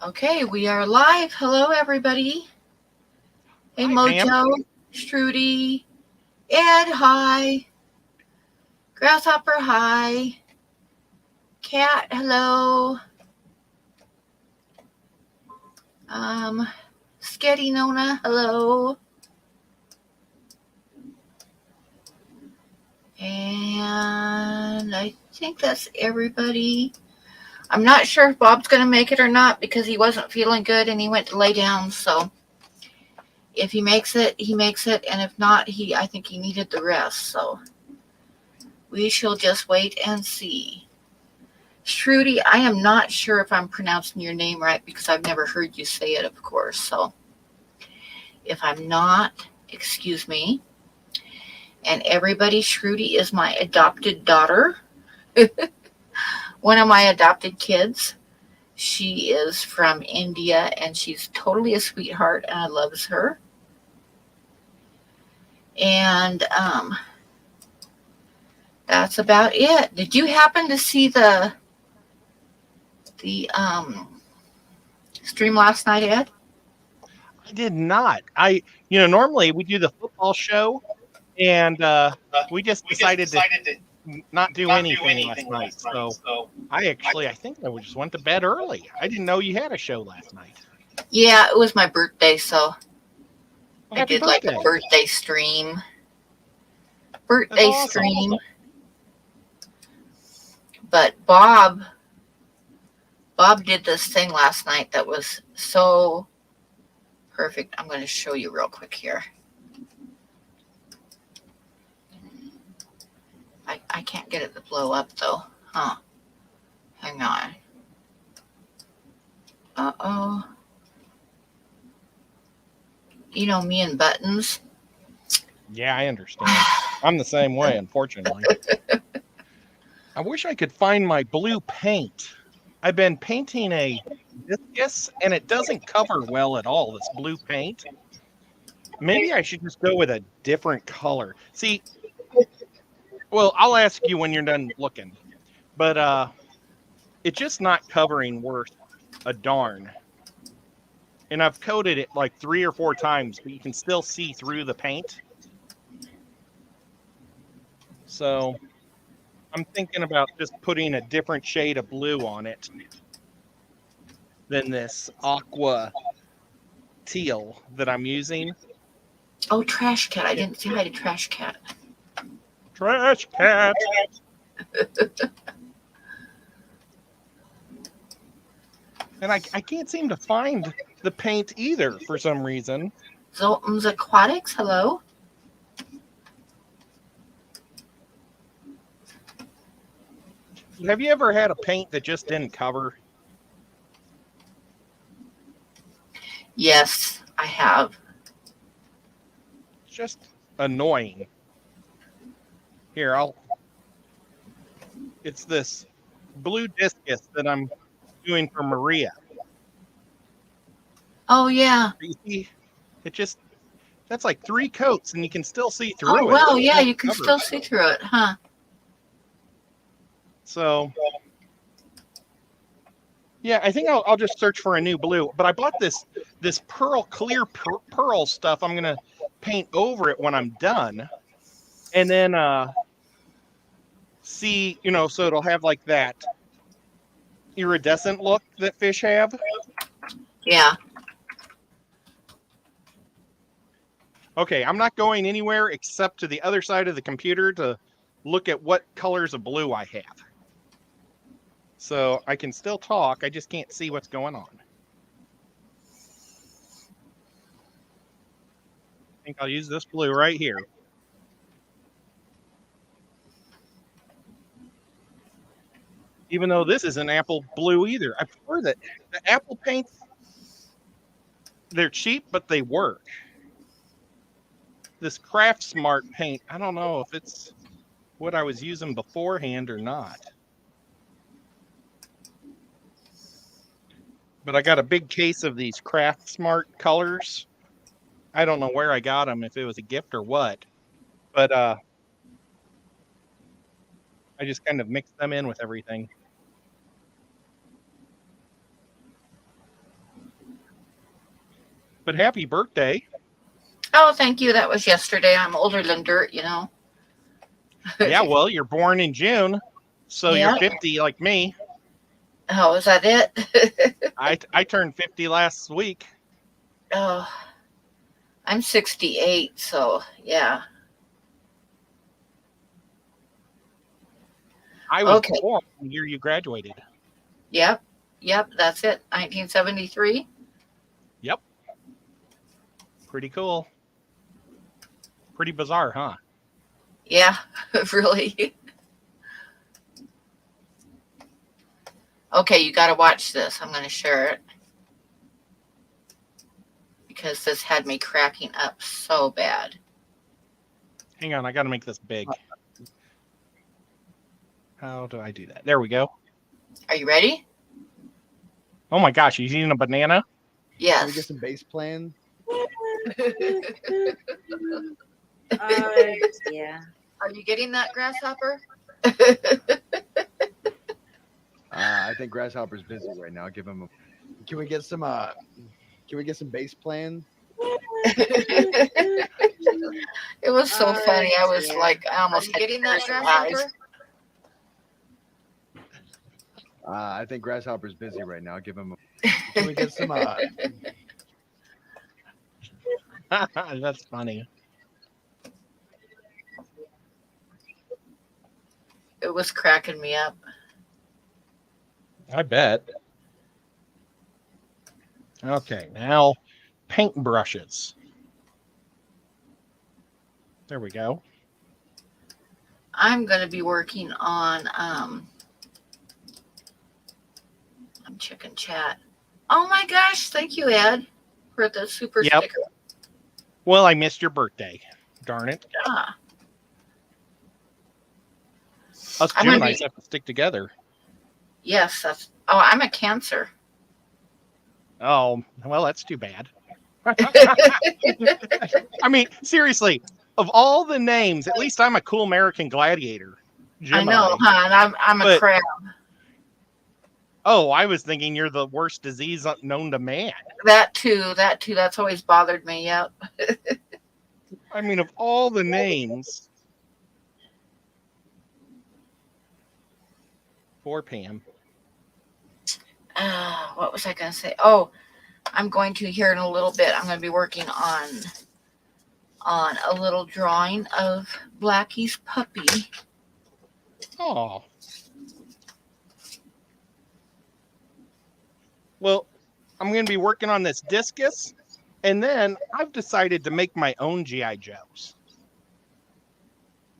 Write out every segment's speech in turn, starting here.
Okay, we are live. Hello, everybody. Hey, Hi, Mojo, Pam. Strudy, Ed, hi. Grasshopper, hi. Cat, hello. Sketty Nona, hello. And I think that's everybody. I'm not sure if Bob's going to make it or not because he wasn't feeling good and he went to lay down. So if he makes it, he makes it. And if not, I think he needed the rest. So we shall just wait and see. Strudy, I am not sure if I'm pronouncing your name right because I've never heard you say it, of course. So if I'm not, excuse me. And everybody, Strudy is my adopted daughter. One of my adopted kids. She is from India and she's totally a sweetheart and I loves her. And that's about it. Did you happen to see the stream last night, Ed? I did not. Normally we do the football show, and we just decided to not do anything last night. So I think I just went to bed early. I didn't know you had a show last night. Yeah, it was my birthday, so Well, I happy did like a birthday. birthday stream. That's awesome. But Bob did this thing last night that was so perfect. I'm going to show you real quick here. I can't get it to blow up though. Huh. Hang on. Uh-oh. You know me and buttons. Yeah, I understand. I'm the same way, unfortunately. I wish I could find my blue paint. I've been painting a discus, and it doesn't cover well at all, this blue paint. Maybe I should just go with a different color. See, well, I'll ask you when you're done looking. But it's just not covering worth a darn. And I've coated it like 3 or 4 times, but you can still see through the paint. So I'm thinking about just putting a different shade of blue on it than this aqua teal that I'm using. Oh, Trash Cat. I didn't say hi to Trash Cat. Trash cat. And I can't seem to find the paint either for some reason. Zoltan's Aquatics, hello. Have you ever had a paint that just didn't cover? Yes, I have. It's just annoying. Here, it's this blue discus that I'm doing for Maria. Oh, yeah. You see, that's like 3 coats and you can still see Oh, through it. well, yeah, you can still see through it, huh? So, yeah, I think I'll just search for a new blue. But I bought this clear pearl stuff. I'm gonna paint over it when I'm done, and then see, so it'll have like that iridescent look that fish have. Yeah. Okay, I'm not going anywhere except to the other side of the computer to look at what colors of blue I have. So I can still talk, I just can't see what's going on. I think I'll use this blue right here. Even though this isn't apple blue either. I prefer that the apple paints, they're cheap, but they work. This Craft Smart paint, I don't know if it's what I was using beforehand or not. But I got a big case of these Craft Smart colors. I don't know where I got them, if it was a gift or what. But I just kind of mixed them in with everything. But happy birthday. Oh, thank you. That was yesterday. I'm older than dirt, you know. Yeah, well, you're born in June, so Yeah. you're 50 like me. Oh, is that it? I turned 50 last week. Oh, I'm 68, so yeah. I was Okay. born the year you graduated. Yep. Yep, that's it. 1973. Yep. Pretty cool. Pretty bizarre, huh? Yeah, really. Okay, you got to watch this. I'm going to share it because this had me cracking up so bad. Hang on, I got to make this big. How do I do that? There we go. Are you ready? Oh my gosh, he's eating a banana? Yes. Can we get some base plan? Yeah. Are you getting that, grasshopper? I think Grasshopper's busy right now. Give him a. Can we get some? Can we get some base plan? It was so funny. I was Yeah. like, I almost had Getting that, tears in my eyes. grasshopper? I think Grasshopper's busy right now. Give him a. Can we get some? That's funny. It was cracking me up. I bet. Okay, now paintbrushes. There we go. I'm going to be working on, I'm checking chat. Oh my gosh. Thank you, Ed, for the super Yep. sticker. Well, I missed your birthday. Darn it. Ah, Us I'm gonna Geminis be- have to stick together. yes. I'm a Cancer. Oh, well, that's too bad. I mean, seriously, of all the names, at least I'm a cool American gladiator. Gemini. I know, huh? And I'm a But- crab. Oh, I was thinking you're the worst disease known to man. That too. That's always bothered me. Yep. I mean, of all the names. Poor Pam. What was I going to say? Oh, I'm going to here in a little bit. I'm going to be working on a little drawing of Blackie's puppy. Oh. Well, I'm going to be working on this discus, and then I've decided to make my own G.I. Joes.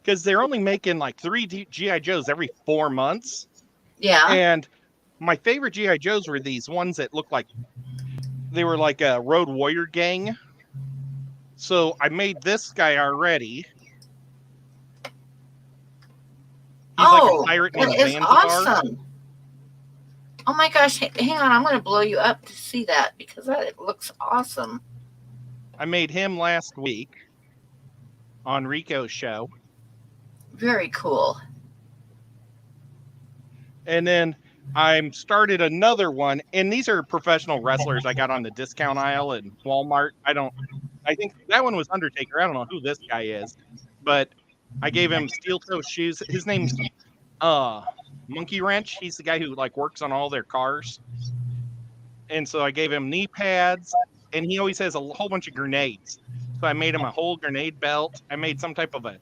Because they're only making like 3 G.I. Joes every 4 months. Yeah. And my favorite G.I. Joes were these ones that looked like they were like a Road Warrior gang. So I made this guy already. He's like a pirate named that is Zanzibar. awesome. Oh my gosh, hang on. I'm going to blow you up to see that because that looks awesome. I made him last week on Rico's show. Very cool. And then I started another one, and these are professional wrestlers I got on the discount aisle in Walmart. I think that one was Undertaker. I don't know who this guy is, but I gave him steel toe shoes. His name's Monkey Wrench. He's the guy who like works on all their cars. And so I gave him knee pads, and he always has a whole bunch of grenades. So I made him a whole grenade belt. I made some type of a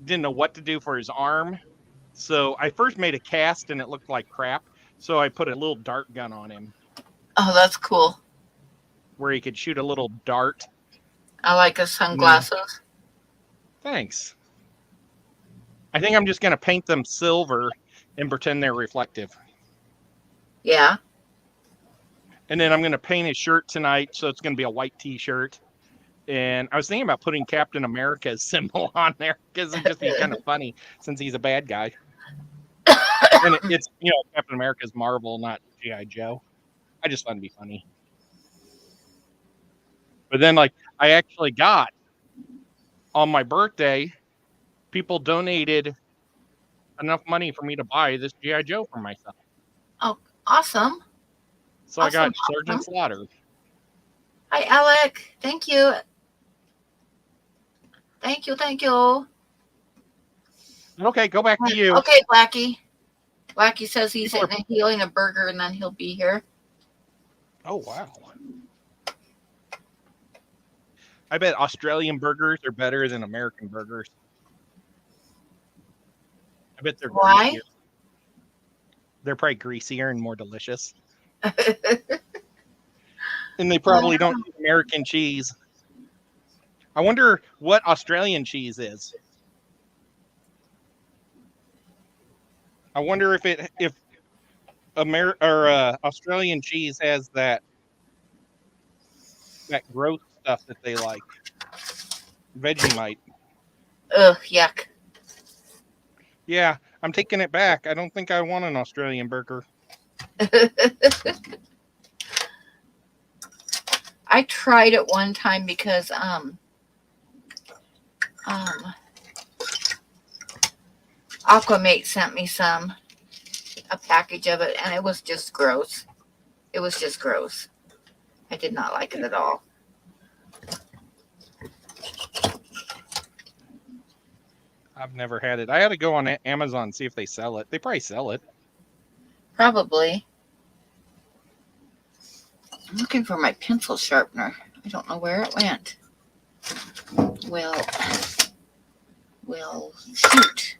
didn't know what to do for his arm. So I first made a cast and it looked like crap. So I put a little dart gun on him Oh, that's cool. where he could shoot a little dart. I like his sunglasses. Thanks. I think I'm just going to paint them silver and pretend they're reflective. Yeah. And then I'm going to paint his shirt tonight. So it's going to be a white t-shirt. And I was thinking about putting Captain America's symbol on there because it'd just be kind of funny since he's a bad guy. And it's, Captain America's Marvel, not G.I. Joe. I just thought it'd be funny. But then, I actually got, on my birthday, people donated enough money for me to buy this G.I. Joe for myself. Awesome. So I got Awesome. Sergeant Slaughter. Hi, Alec. Thank you. Thank you. Thank you. Okay, go back to you. Okay, Blackie. Blackie says he's People healing a burger and then he'll be here. Oh, wow. I bet Australian burgers are better than American burgers. I bet they're Why? greasier. They're probably greasier and more delicious. And they probably don't use American cheese. I wonder what Australian cheese is. I wonder if Australian cheese has that gross stuff that they like. Vegemite. Ugh, yuck. Yeah, I'm taking it back. I don't think I want an Australian burger. I tried it one time because Aquamate sent me a package of it, and it was just gross. It was just gross. I did not like it at all. I've never had it. I had to go on Amazon and see if they sell it. They probably sell it. Probably. I'm looking for my pencil sharpener. I don't know where it went. Well, shoot.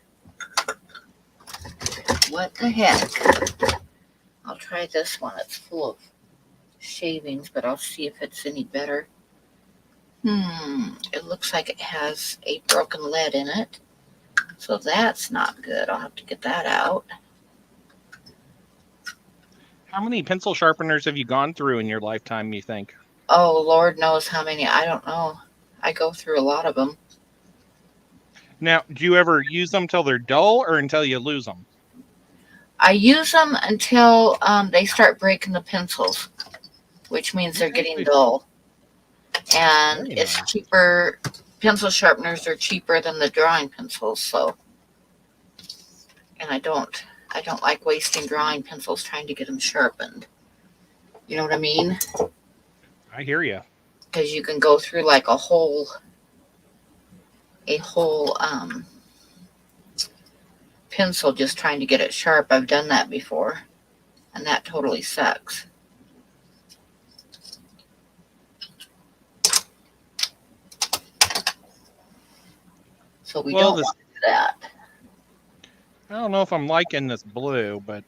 What the heck? I'll try this one. It's full of shavings, but I'll see if it's any better. It looks like it has a broken lead in it. So that's not good. I'll have to get that out. How many pencil sharpeners have you gone through in your lifetime, you think? Oh, Lord knows how many. I don't know. I go through a lot of them. Now, do you ever use them till they're dull or until you lose them? I use them until they start breaking the pencils, which means they're getting dull. And Very it's nice. cheaper. Pencil sharpeners are cheaper than the drawing pencils, so. And I don't like wasting drawing pencils trying to get them sharpened. You know what I mean? I hear you. Because you can go through like a whole pencil just trying to get it sharp. I've done that before, and that totally sucks. So we don't want to do that. I don't know if I'm liking this blue, but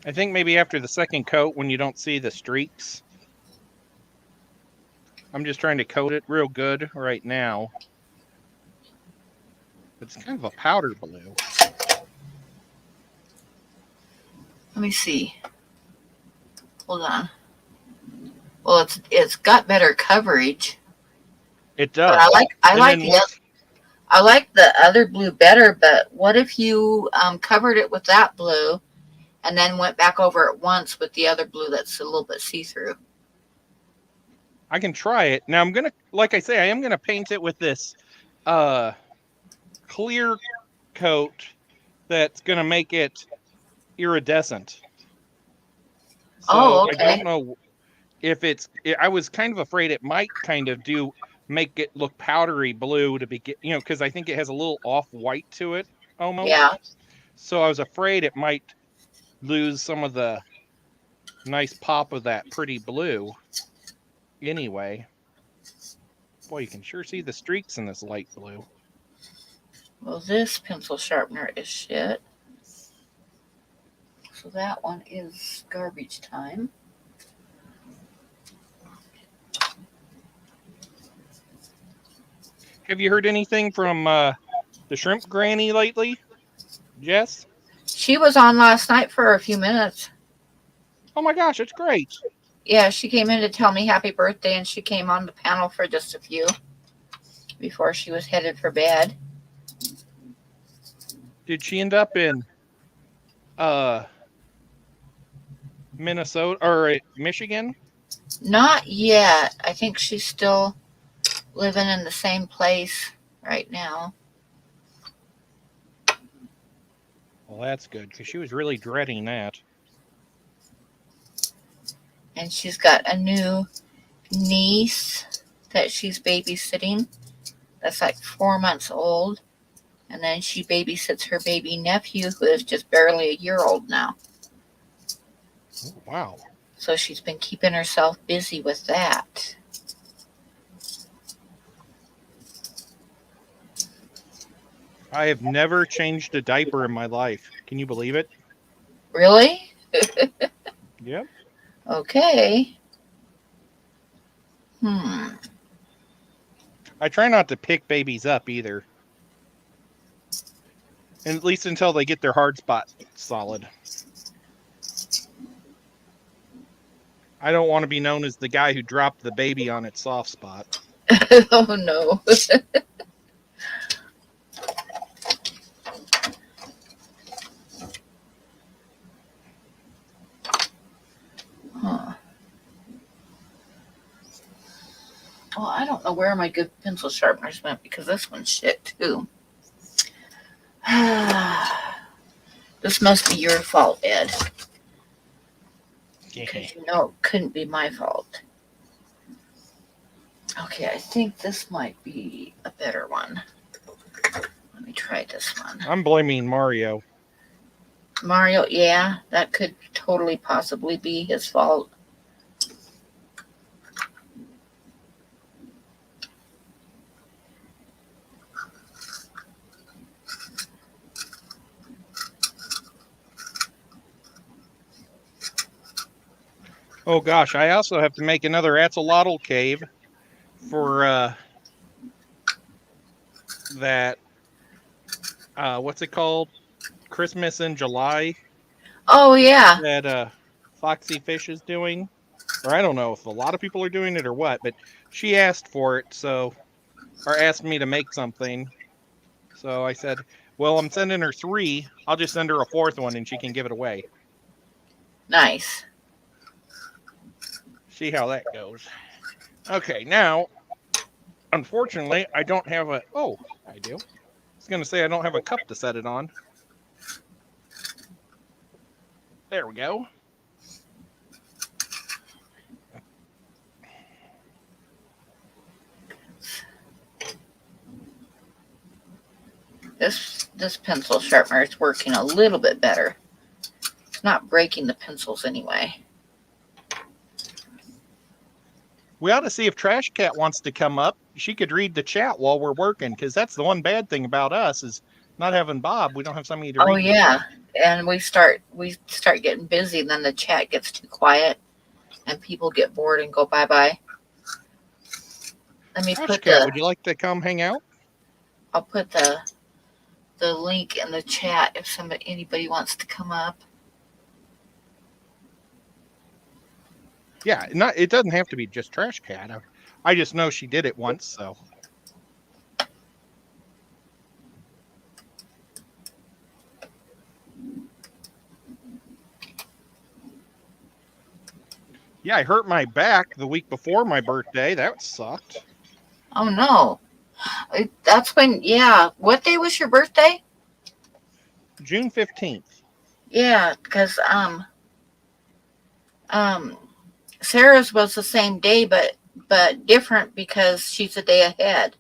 I think maybe after the second coat when you don't see the streaks. I'm just trying to coat it real good right now. It's kind of a powder blue. Let me see. Hold on. Well, it's got better coverage. It does. But I like the other blue better. But what if you covered it with that blue, and then went back over it once with the other blue that's a little bit see-through? I can try it. Now I'm gonna, like I say, I am gonna paint it with this clear coat that's gonna make it iridescent. So okay. I don't know if I was kind of afraid it might kind of make it look powdery blue to begin, because I think it has a little off-white to it almost. Yeah. So I was afraid it might lose some of the nice pop of that pretty blue. Anyway, boy, you can sure see the streaks in this light blue. Well, this pencil sharpener is shit. So that one is garbage time. Have you heard anything from the shrimp granny lately, Jess? She was on last night for a few minutes. Oh my gosh, it's great. Yeah, she came in to tell me happy birthday, and she came on the panel for just a few before she was headed for bed. Did she end up in Minnesota or Michigan? Not yet. I think she's still living in the same place right now. Well, that's good, because she was really dreading that. And she's got a new niece that she's babysitting. That's like 4 months old. And then she babysits her baby nephew, who is just barely a year old now. Oh, wow. So she's been keeping herself busy with that. I have never changed a diaper in my life. Can you believe it? Really? Yep. Okay. I try not to pick babies up either. And at least until they get their hard spot solid. I don't want to be known as the guy who dropped the baby on its soft spot. Oh no. Huh. Well, I don't know where my good pencil sharpeners went because this one's shit too. This must be your fault, Ed. Because you know it couldn't be my fault. Okay, I think this might be a better one. Let me try this one. I'm blaming Mario. Mario, yeah, that could totally possibly be his fault. Oh gosh, I also have to make another axolotl cave for that what's it called? Christmas in July Oh, yeah. that Foxy Fish is doing. Or I don't know if a lot of people are doing it or what, but she asked for it, or asked me to make something. So I said, well, I'm sending her 3. I'll just send her a 4th one and she can give it away. Nice. See how that goes. Okay, now, unfortunately, I don't have a... Oh, I do. I was going to say I don't have a cup to set it on. There we go. This pencil sharpener is working a little bit better. It's not breaking the pencils anyway. We ought to see if Trash Cat wants to come up. She could read the chat while we're working, because that's the one bad thing about us is not having Bob. We don't have somebody to read. Oh yeah, and we start getting busy, and then the chat gets too quiet, and people get bored and go bye-bye. Let me Trash put Cat, would you like to come hang out? I'll put the link in the chat if anybody wants to come up. Yeah, it doesn't have to be just Trash Cat. I just know she did it once, so. Yeah, I hurt my back the week before my birthday. That sucked. Oh no. That's when, yeah. What day was your birthday? June 15th. Yeah, because Sarah's was the same day, but different because she's a day ahead.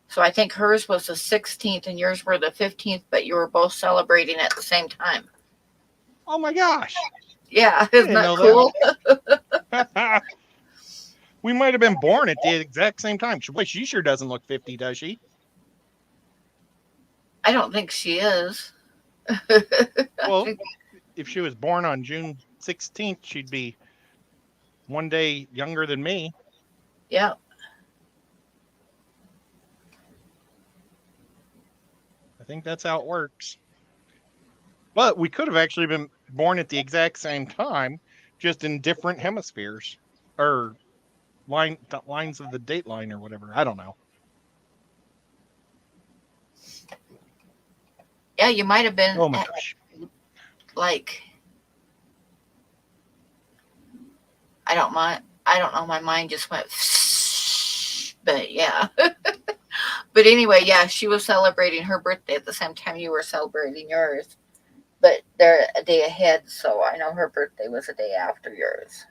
So I think hers was the 16th and yours were the 15th, but you were both celebrating at the same time. Oh my gosh. Yeah, isn't that cool? That. We might have been born at the exact same time. Boy, she sure doesn't look 50, does she? I don't think she is. Well, if she was born on June 16th, she'd be one day younger than me. Yeah. I think that's how it works. But we could have actually been born at the exact same time, just in different hemispheres or lines of the date line or whatever. I don't know. Yeah, you might have been. Oh my gosh. Like, I don't know. My mind just went, but yeah. But anyway, yeah, she was celebrating her birthday at the same time you were celebrating yours. But they're a day ahead, so I know her birthday was a day after yours.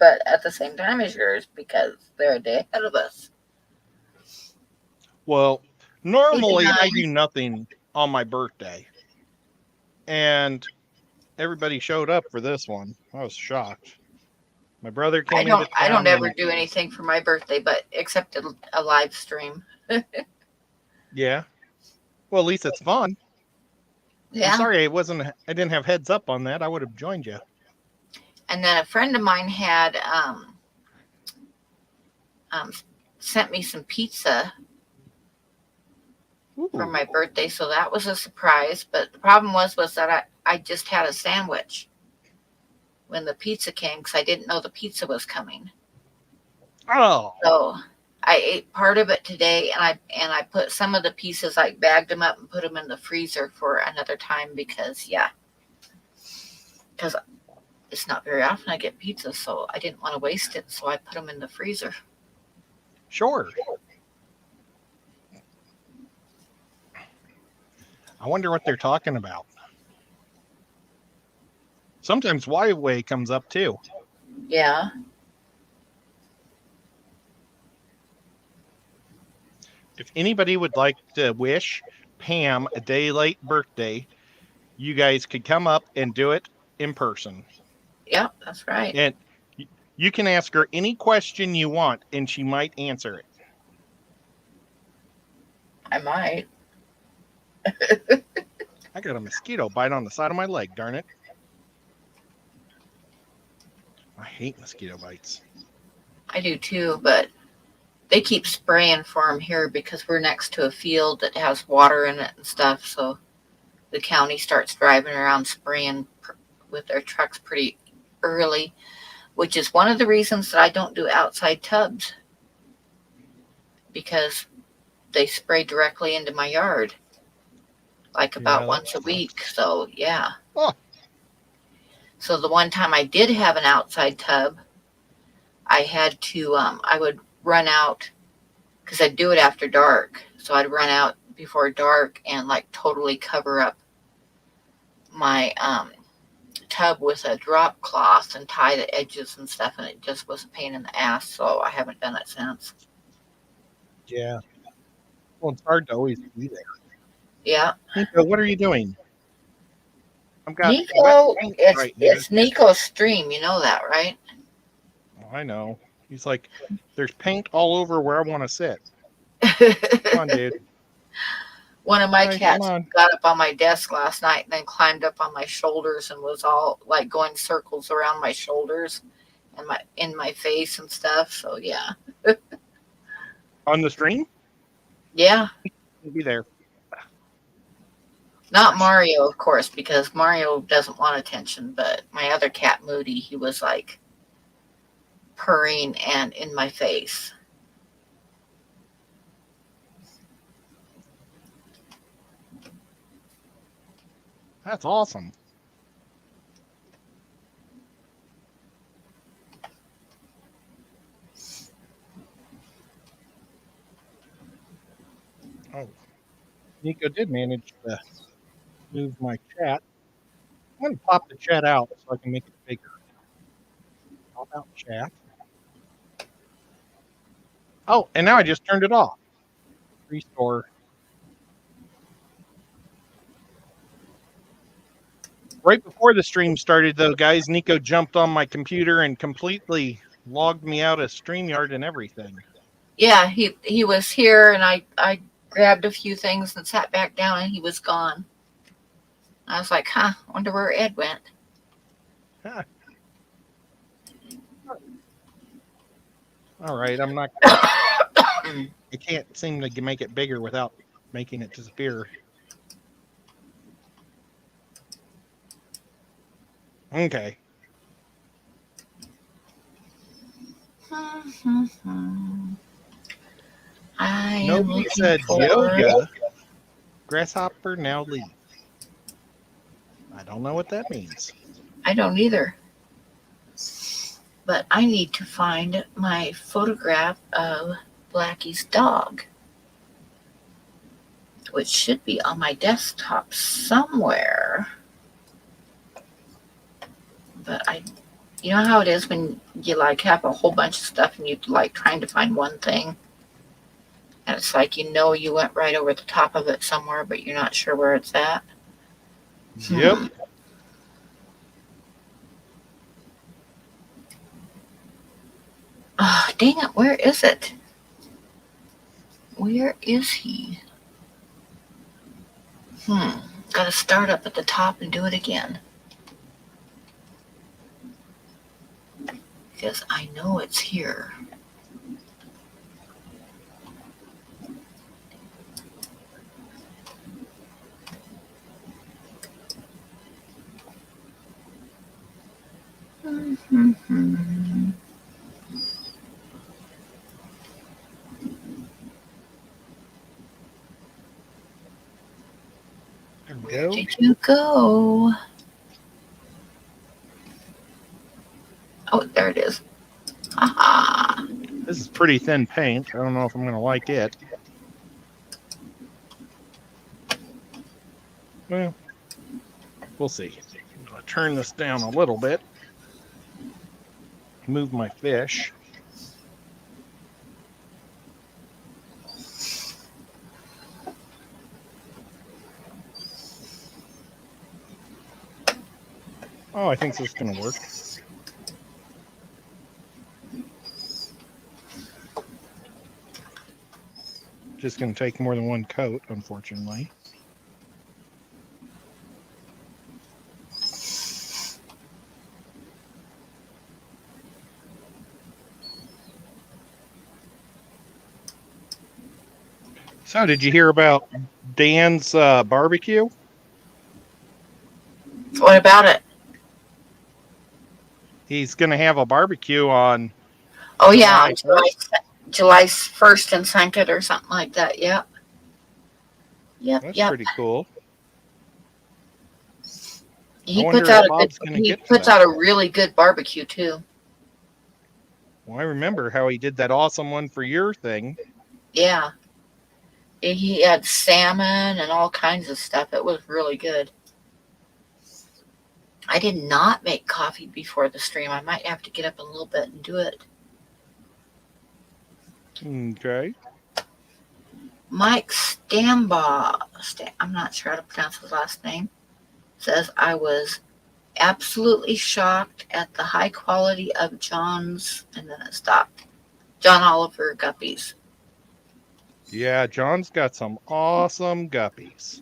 but at the same time as yours because they're a day ahead of us. Well, He's a normally I 9. do nothing on my birthday. And everybody showed up for this one. I was shocked. My brother came into I don't town. ever And, do anything for my birthday, but except a live stream. yeah. Well, at least it's fun. I'm Yeah. sorry I didn't have heads up on that. I would have joined you. And then a friend of mine had sent me some pizza for Ooh. my birthday, so that was a surprise. But the problem was that I just had a sandwich when the pizza came because I didn't know the pizza was coming. Oh. So I ate part of it today, and I put some of the pieces, like bagged them up and put them in the freezer for another time because it's not very often I get pizza, so I didn't want to waste it, so I put them in the freezer. Sure. I wonder what they're talking about. Sometimes Huawei comes up too. Yeah. If anybody would like to wish Pam a day late birthday, you guys could come up and do it in person. Yep, that's right. And you can ask her any question you want, and she might answer it. I might. I got a mosquito bite on the side of my leg, darn it. I hate mosquito bites. I do too, but they keep spraying for them here because we're next to a field that has water in it and stuff. So the county starts driving around spraying with their trucks pretty early, which is one of the reasons that I don't do outside tubs, because they spray directly into my yard, like about once a week. So yeah. Oh. So the one time I did have an outside tub, I had to I would run out because I'd do it after dark. So I'd run out before dark and like totally cover up my tub with a drop cloth and tie the edges and stuff, and it just was a pain in the ass. So I haven't done it since. Yeah. Well, it's hard to always be there. Yeah. Nico, what are you doing? I've got Nico, right it's Nico's stream. You know that, right? Oh, I know. He's like, there's paint all over where I want to sit. Come on, dude. One of my Right, cats got up on my desk last night and then climbed up on my shoulders and was all like going circles around my shoulders and in my face and stuff. So yeah. On the stream? Yeah. He'll be there. Not Mario, of course, because Mario doesn't want attention, but my other cat, Moody, he was like purring and in my face. That's awesome. Oh, Nico did manage to move my chat. I'm going to pop the chat out so I can make it bigger. Pop out chat. Oh, and now I just turned it off. Restore. Right before the stream started, though, guys, Nico jumped on my computer and completely logged me out of StreamYard and everything. Yeah, he was here, and I grabbed a few things and sat back down, and he was gone. I was like, I wonder where Ed went. Huh. All right, I'm not. I can't seem to make it bigger without making it disappear. Okay. Nobody said yoga. Grasshopper now leave. I don't know what that means. I don't either. But I need to find my photograph of Blackie's dog, which should be on my desktop somewhere. But I You know how it is when you like have a whole bunch of stuff and you like trying to find one thing, and it's like you went right over the top of it somewhere, but you're not sure where it's at. Yep. Oh, dang it! Where is it? Where is he? Got to start up at the top and do it again. Because I know it's here. There we Where go. did you go? Oh, there it is. Haha. This is pretty thin paint. I don't know if I'm going to like it. Well, we'll see. I'm going to turn this down a little bit. Move my fish. Oh, I think this is going to work. Just going to take more than one coat, unfortunately. So, did you hear about Dan's barbecue? What about it? He's going to have a barbecue on Oh, yeah. July 1st. July 1st and 2nd or something like that. Yep. That's pretty cool. He wonder puts out if Bob's gonna he get to puts that. out a really good barbecue too. Well, I remember how he did that awesome one for your thing. Yeah. He had salmon and all kinds of stuff. It was really good. I did not make coffee before the stream. I might have to get up in a little bit and do it. Okay. Mike Stambaugh, I'm not sure how to pronounce his last name, says, I was absolutely shocked at the high quality of John's, and then it stopped. John Oliver guppies. Yeah, John's got some awesome guppies.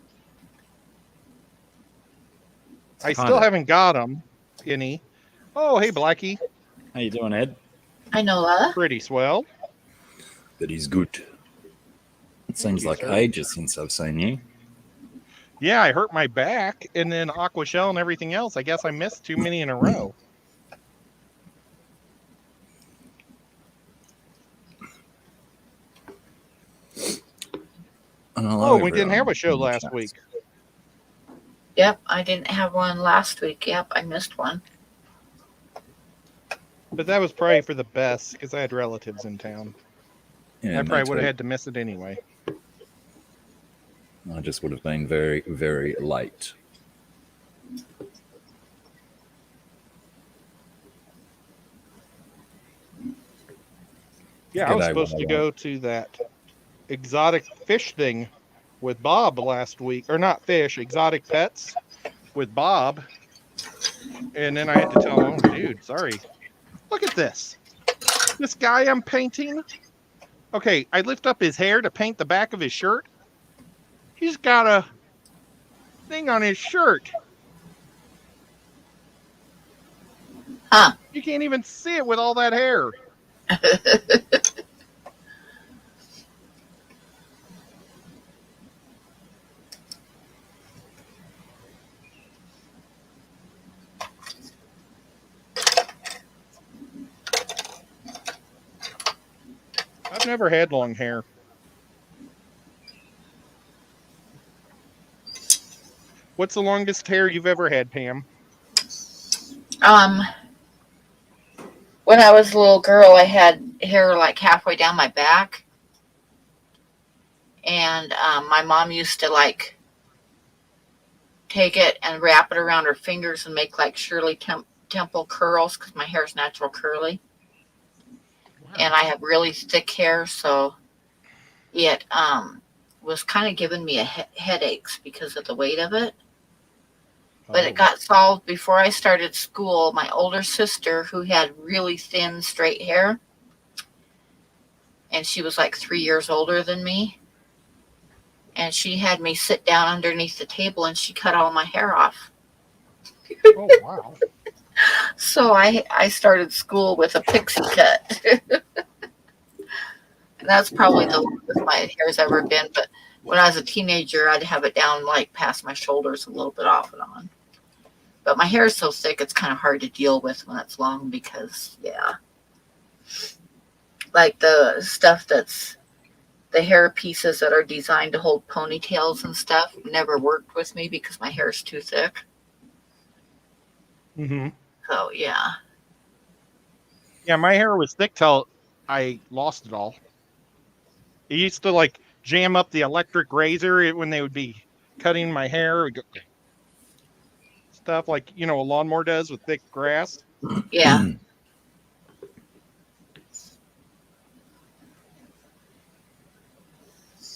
I still haven't got them any. Oh, hey, Blackie. How you doing, Ed? I know. Pretty swell. That is good. It seems like ages since I've seen you. Yeah, I hurt my back, and then Aqua Shell and everything else. I guess I missed too many in a row. Oh, we didn't have a show last week. Yep, I didn't have one last week. Yep, I missed one. But that was probably for the best, because I had relatives in town. Yeah, I probably would have had to miss it anyway. I just would have been very, very late. Yeah, I was supposed to go to that exotic fish thing with Bob last week. Or not fish, exotic pets with Bob. And then I had to tell him, oh, dude, sorry. Look at this. This guy I'm painting. Okay, I lift up his hair to paint the back of his shirt. He's got a thing on his shirt. Huh. You can't even see it with all that hair. I've never had long hair. What's the longest hair you've ever had, Pam? When I was a little girl, I had hair like halfway down my back. And my mom used to take it and wrap it around her fingers and make like Shirley temple curls because my hair is natural curly. Wow. And I have really thick hair, so it was kind of giving me headaches because of the weight of it. But it got solved before I started school. My older sister, who had really thin, straight hair, and she was like 3 years older than me, and she had me sit down underneath the table, and she cut all my hair off. Oh, wow. So I started school with a pixie cut. And that's probably the longest my hair's ever been. But when I was a teenager, I'd have it down like past my shoulders, a little bit off and on. But my hair is so thick, it's kind of hard to deal with when it's long because, yeah. Like the stuff that's the hair pieces that are designed to hold ponytails and stuff never worked with me because my hair is too thick. Mm-hmm. So, yeah. Yeah, my hair was thick till I lost it all. It used to like jam up the electric razor when they would be cutting my hair. It would go, stuff like, a lawnmower does with thick grass. Yeah.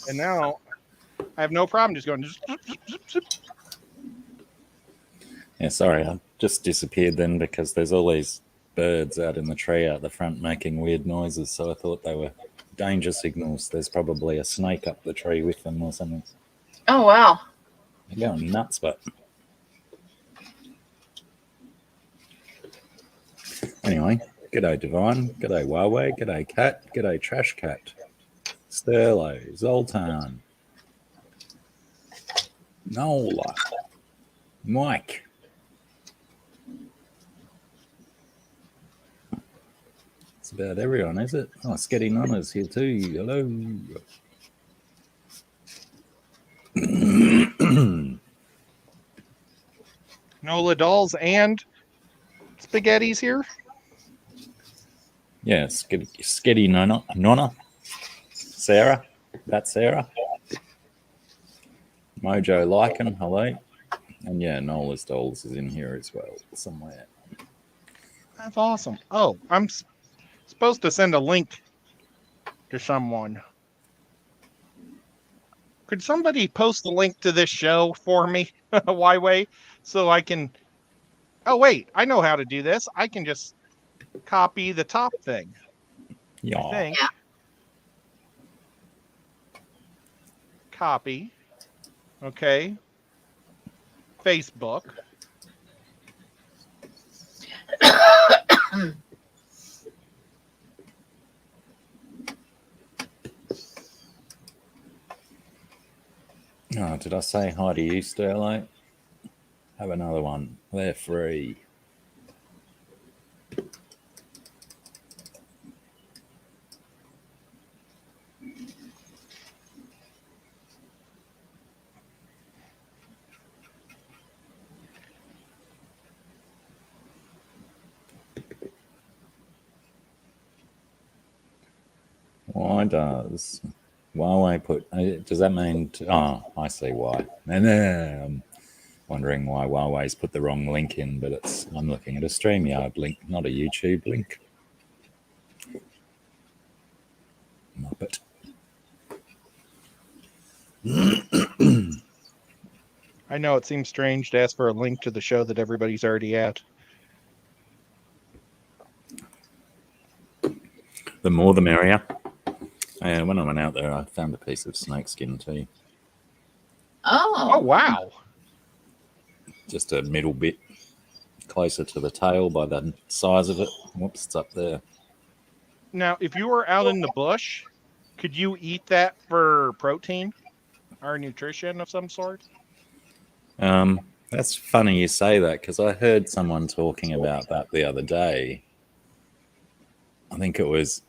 And now I have no problem just going. Yeah, sorry, I just disappeared then because there's all these birds out in the tree out the front making weird noises, so I thought they were danger signals. There's probably a snake up the tree with them or something. Oh, wow. They're going nuts, but... Anyway, g'day Divine, g'day Huawei, g'day Cat, g'day Trash Cat, Sterlo, Zoltan, Nola, Mike. It's about everyone, is it? Oh, Sketty Nonna's here too. Hello. Nola dolls and spaghetti's here. Yeah, Sketty Nonna, Sarah, that's Sarah. Mojo Lycan, hello. And yeah, Nola's Dolls is in here as well, somewhere. That's awesome. Oh, I'm supposed to send a link to someone. Could somebody post the link to this show for me, Huawei, so I can... Oh, wait, I know how to do this. I can just copy the top thing. Yeah. I think. Yeah. Copy. Okay. Facebook. Oh, did I say hi to you, Sterlo? Have another one. They're free. Why does Huawei put... Does that mean... Oh, I see why. And I'm wondering why Huawei's put the wrong link in, but I'm looking at a StreamYard link, not a YouTube link. Muppet. I know it seems strange to ask for a link to the show that everybody's already at. The more the merrier. When I went out there, I found a piece of snakeskin too. Oh, wow. Just a middle bit closer to the tail by the size of it. Whoops, it's up there. Now, if you were out in the bush, could you eat that for protein or nutrition of some sort? That's funny you say that because I heard someone talking about that the other day. I think it was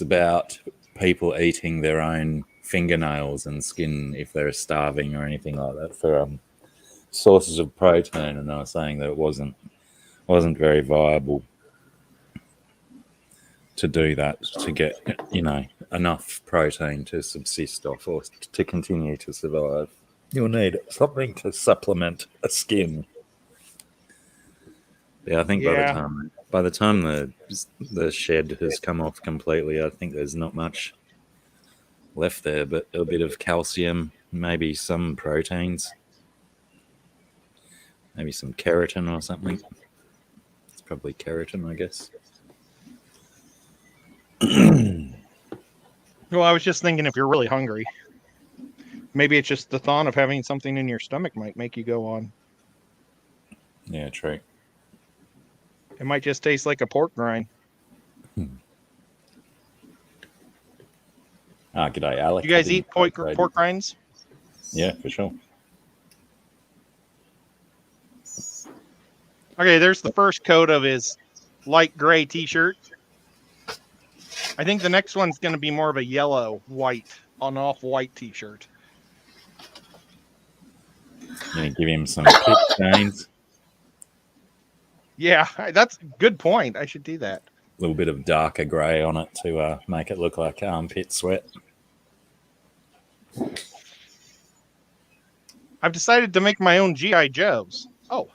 about people eating their own fingernails and skin if they're starving or anything like that for sources of protein, and I was saying that it wasn't very viable to do that to get enough protein to subsist off or to continue to survive. You'll need something to supplement a skin. Yeah, I think Yeah. by the time the shed has come off completely, I think there's not much left there, but a bit of calcium, maybe some proteins, maybe some keratin or something. It's probably keratin, I guess. Well, I was just thinking if you're really hungry, maybe it's just the thought of having something in your stomach might make you go on. Yeah, true. It might just taste like a pork rind. G'day, Alec. You guys eat pork rinds? Yeah, for sure. Okay, there's the first coat of his light gray t-shirt. I think the next one's going to be more of a yellow-white, an off-white t-shirt. Gonna give him some pit stains. Yeah, that's a good point. I should do that. A little bit of darker grey on it to make it look like armpit sweat. I've decided to make my own G.I. Joes. Oh.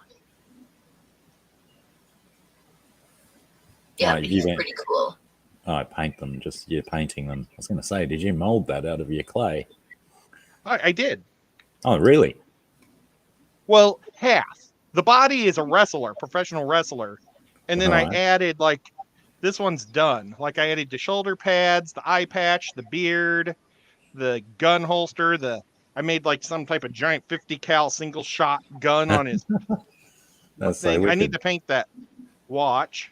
Yeah, Oh, he's pretty cool. Oh, I paint them. You're painting them. I was going to say, did you mold that out of your clay? I did. Oh, really? Well, half. The body is a wrestler, professional wrestler. And then I added, like, this one's done. Like, I added the shoulder pads, the eye patch, the beard, the gun holster, I made, like, some type of giant 50 cal single shot gun on his That's thing. so I need to paint that watch.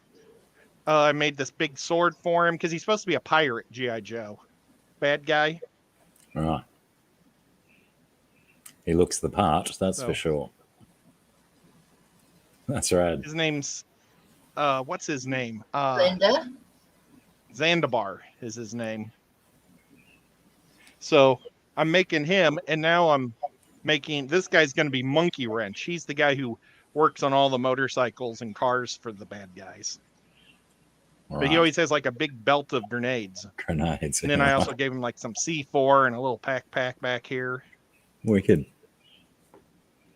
I made this big sword for him because he's supposed to be a pirate, G.I. Joe. Bad guy. Right. He looks the part, that's for sure. That's right. His name's, what's his name? Linda? Zandabar is his name. So I'm making him, and now I'm making, this guy's going to be Monkey Wrench. He's the guy who works on all the motorcycles and cars for the bad guys. Right. But he always has like a big belt of grenades. Grenades. And then I also gave him like some C4 and a little pack back here. Wicked.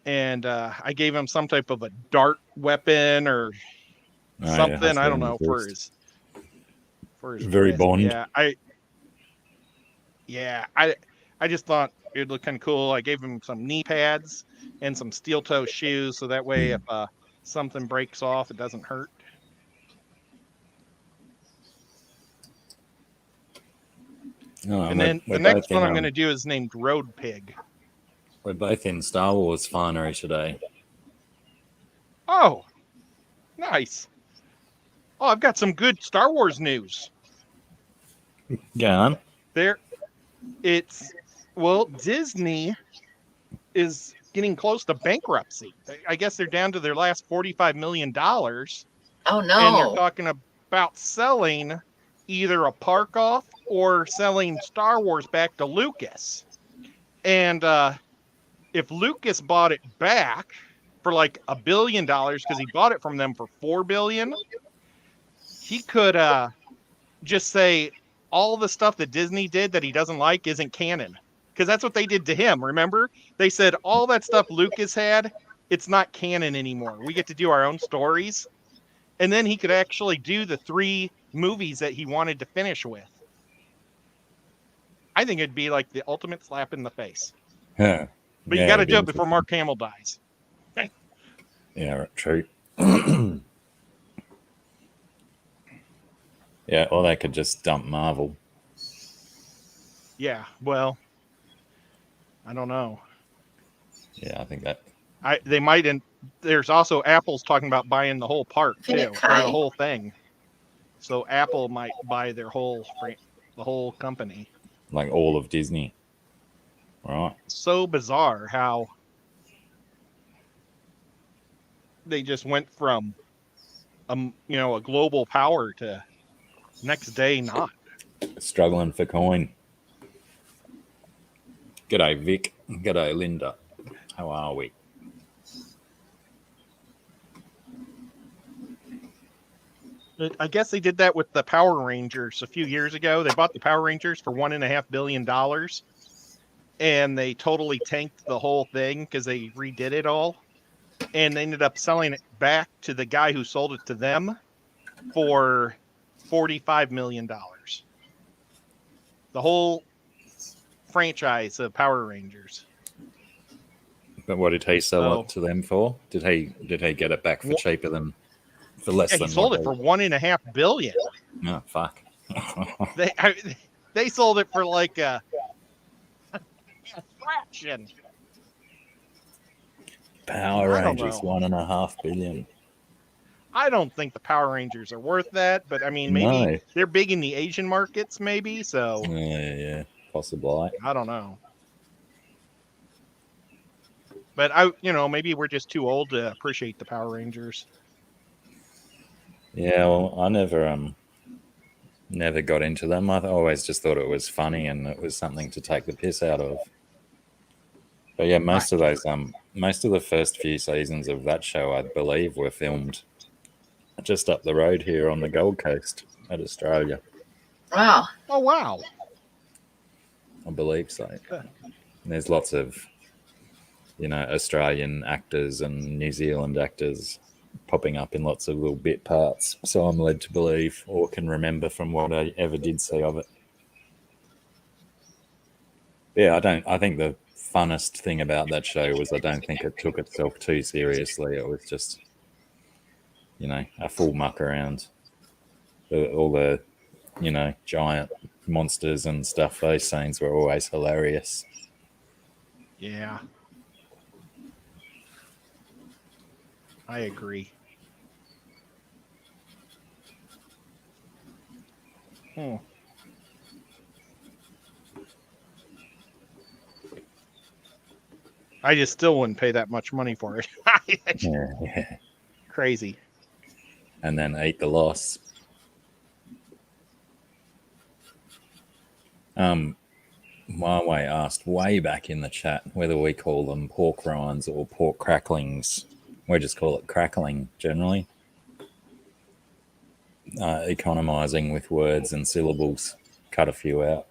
And I gave him some type of a dart weapon or something. I don't know, for his very wrist. Bond. I just thought it would look kind of cool. I gave him some knee pads and some steel toe shoes, so that way if something breaks off, it doesn't hurt. And then the next one I'm going to do is named Road Pig. We're both in Star Wars finery today. Oh, nice. Oh, I've got some good Star Wars news. Go on. Disney is getting close to bankruptcy. I guess they're down to their last $45 million. Oh, no. And they're talking about selling either a park off or selling Star Wars back to Lucas. And if Lucas bought it back for like $1 billion, because he bought it from them for $4 billion, he could just say all the stuff that Disney did that he doesn't like isn't canon. Because that's what they did to him, remember? They said all that stuff Lucas had, it's not canon anymore. We get to do our own stories. And then he could actually do the 3 movies that he wanted to finish with. I think it'd be like the ultimate slap in the face. Yeah. But you got to do it before Mark Hamill dies. Okay. Yeah, true. Yeah, or they could just dump Marvel. Yeah, well, I don't know. Yeah, I think that. They might, and there's also Apple's talking about buying the whole park too, or the whole thing. So Apple might buy the whole company. Like all of Disney. Right. So bizarre how they just went from a global power to next day not. Struggling for coin. G'day, Vic. G'day, Linda. How are we? I guess they did that with the Power Rangers a few years ago. They bought the Power Rangers for $1.5 billion, and they totally tanked the whole thing because they redid it all. and they ended up selling it back to the guy who sold it to them for $45 million. The whole franchise of Power Rangers. But what did he sell So- it to them for? Did he get it back for Wha- cheaper than for less Yeah, he than sold what it for $1.5 billion. Oh fuck. They sold it for like a fraction. Power I don't Rangers, know. $1.5 billion. I don't think the Power Rangers are worth that, but I mean, maybe No. they're big in the Asian markets, maybe. So Yeah, possibly. I don't know. But maybe we're just too old to appreciate the Power Rangers. Yeah, well, I never got into them. I always just thought it was funny and it was something to take the piss out of. But yeah, most of the first few seasons of that show, I believe, were filmed just up the road here on the Gold Coast at Australia. Wow. Oh wow! I believe so. And there's lots of, Australian actors and New Zealand actors popping up in lots of little bit parts. So I'm led to believe, or can remember from what I ever did see of it. Yeah, I think the funnest thing about that show was I don't think it took itself too seriously. It was just, a full muck around. All the, giant monsters and stuff. Those scenes were always hilarious. Yeah, I agree. I just still wouldn't pay that much money for it. Yeah. Crazy. And then eat the loss. Huawei asked way back in the chat whether we call them pork rinds or pork cracklings. We just call it crackling generally. Economizing with words and syllables. Cut a few out.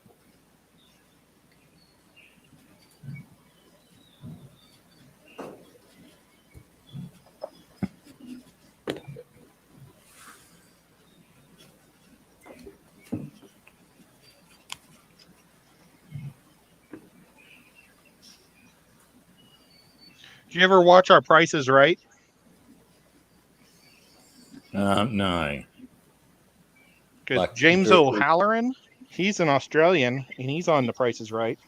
Did you ever watch our Price is Right? No. Because Like, James Drew- O'Halloran, he's an Australian, and he's on The Price is Right.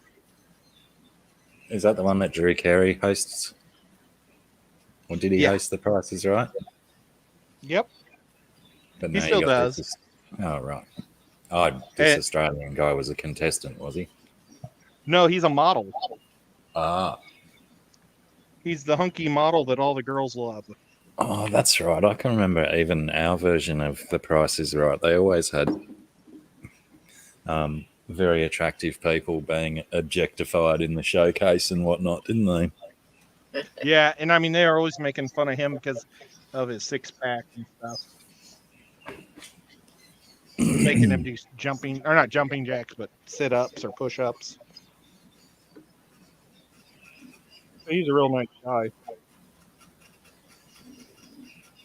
Is that the one that Drew Carey hosts? Or did he Yeah. host The Price is Right? Yep. But He no, still got does. this- Oh, right. Oh, this Australian guy was a contestant, was he? No, he's a model. Ah. He's the hunky model that all the girls love. Oh, that's right. I can remember even our version of The Price is Right. They always had very attractive people being objectified in the showcase and whatnot, didn't they? Yeah, and I mean, they are always making fun of him because of his six-pack and stuff. Making him do not jumping jacks, but sit-ups or push-ups. He's a real nice guy.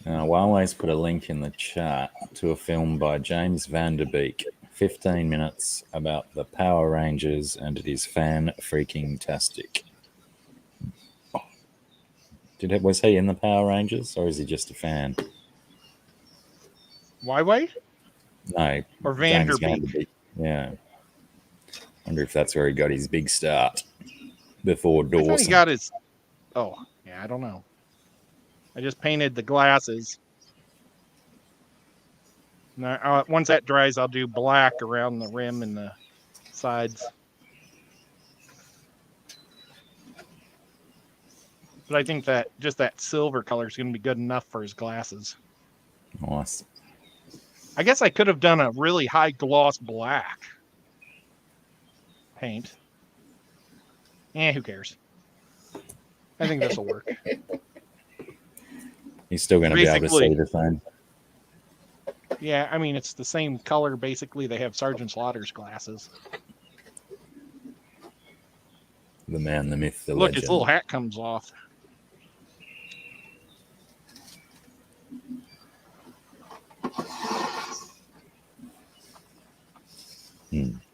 Huawei's put a link in the chat to a film by James Van Der Beek, 15 minutes about the Power Rangers, and it is fan-freaking-tastic. Was he in the Power Rangers, or is he just a fan? Why? No. Or James Vanderbeek. Yeah. Wonder if that's where he got his big start before I thought Dawson. he got his... Oh, yeah, I don't know. I just painted the glasses. Now, once that dries, I'll do black around the rim and the sides. But I think that just that silver color is going to be good enough for his glasses. Nice. I guess I could have done a really high gloss black paint. Who cares? I think this will work. He's still going to be able to Basically- see the same. Yeah, I mean, it's the same color, basically. They have Sergeant Slaughter's glasses. The man, the myth, the Look, legend. his little hat comes off.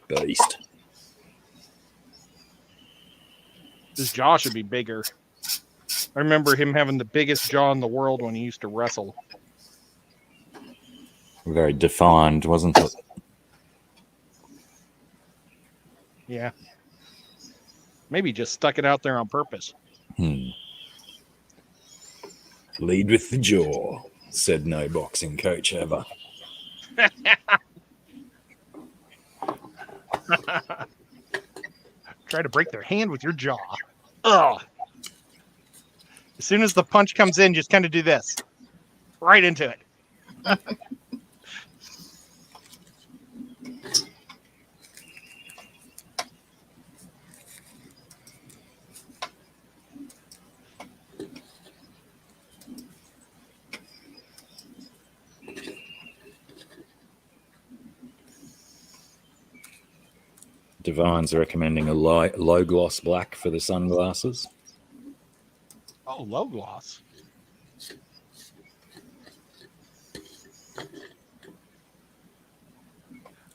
beast. His jaw should be bigger. I remember him having the biggest jaw in the world when he used to wrestle. Very defined, wasn't it? Yeah. Maybe just stuck it out there on purpose. Lead with the jaw, said no boxing coach ever. Try to break their hand with your jaw. Ugh. As soon as the punch comes in, just kind of do this. Right into it. Divine's recommending a low gloss black for the sunglasses. Oh, low gloss.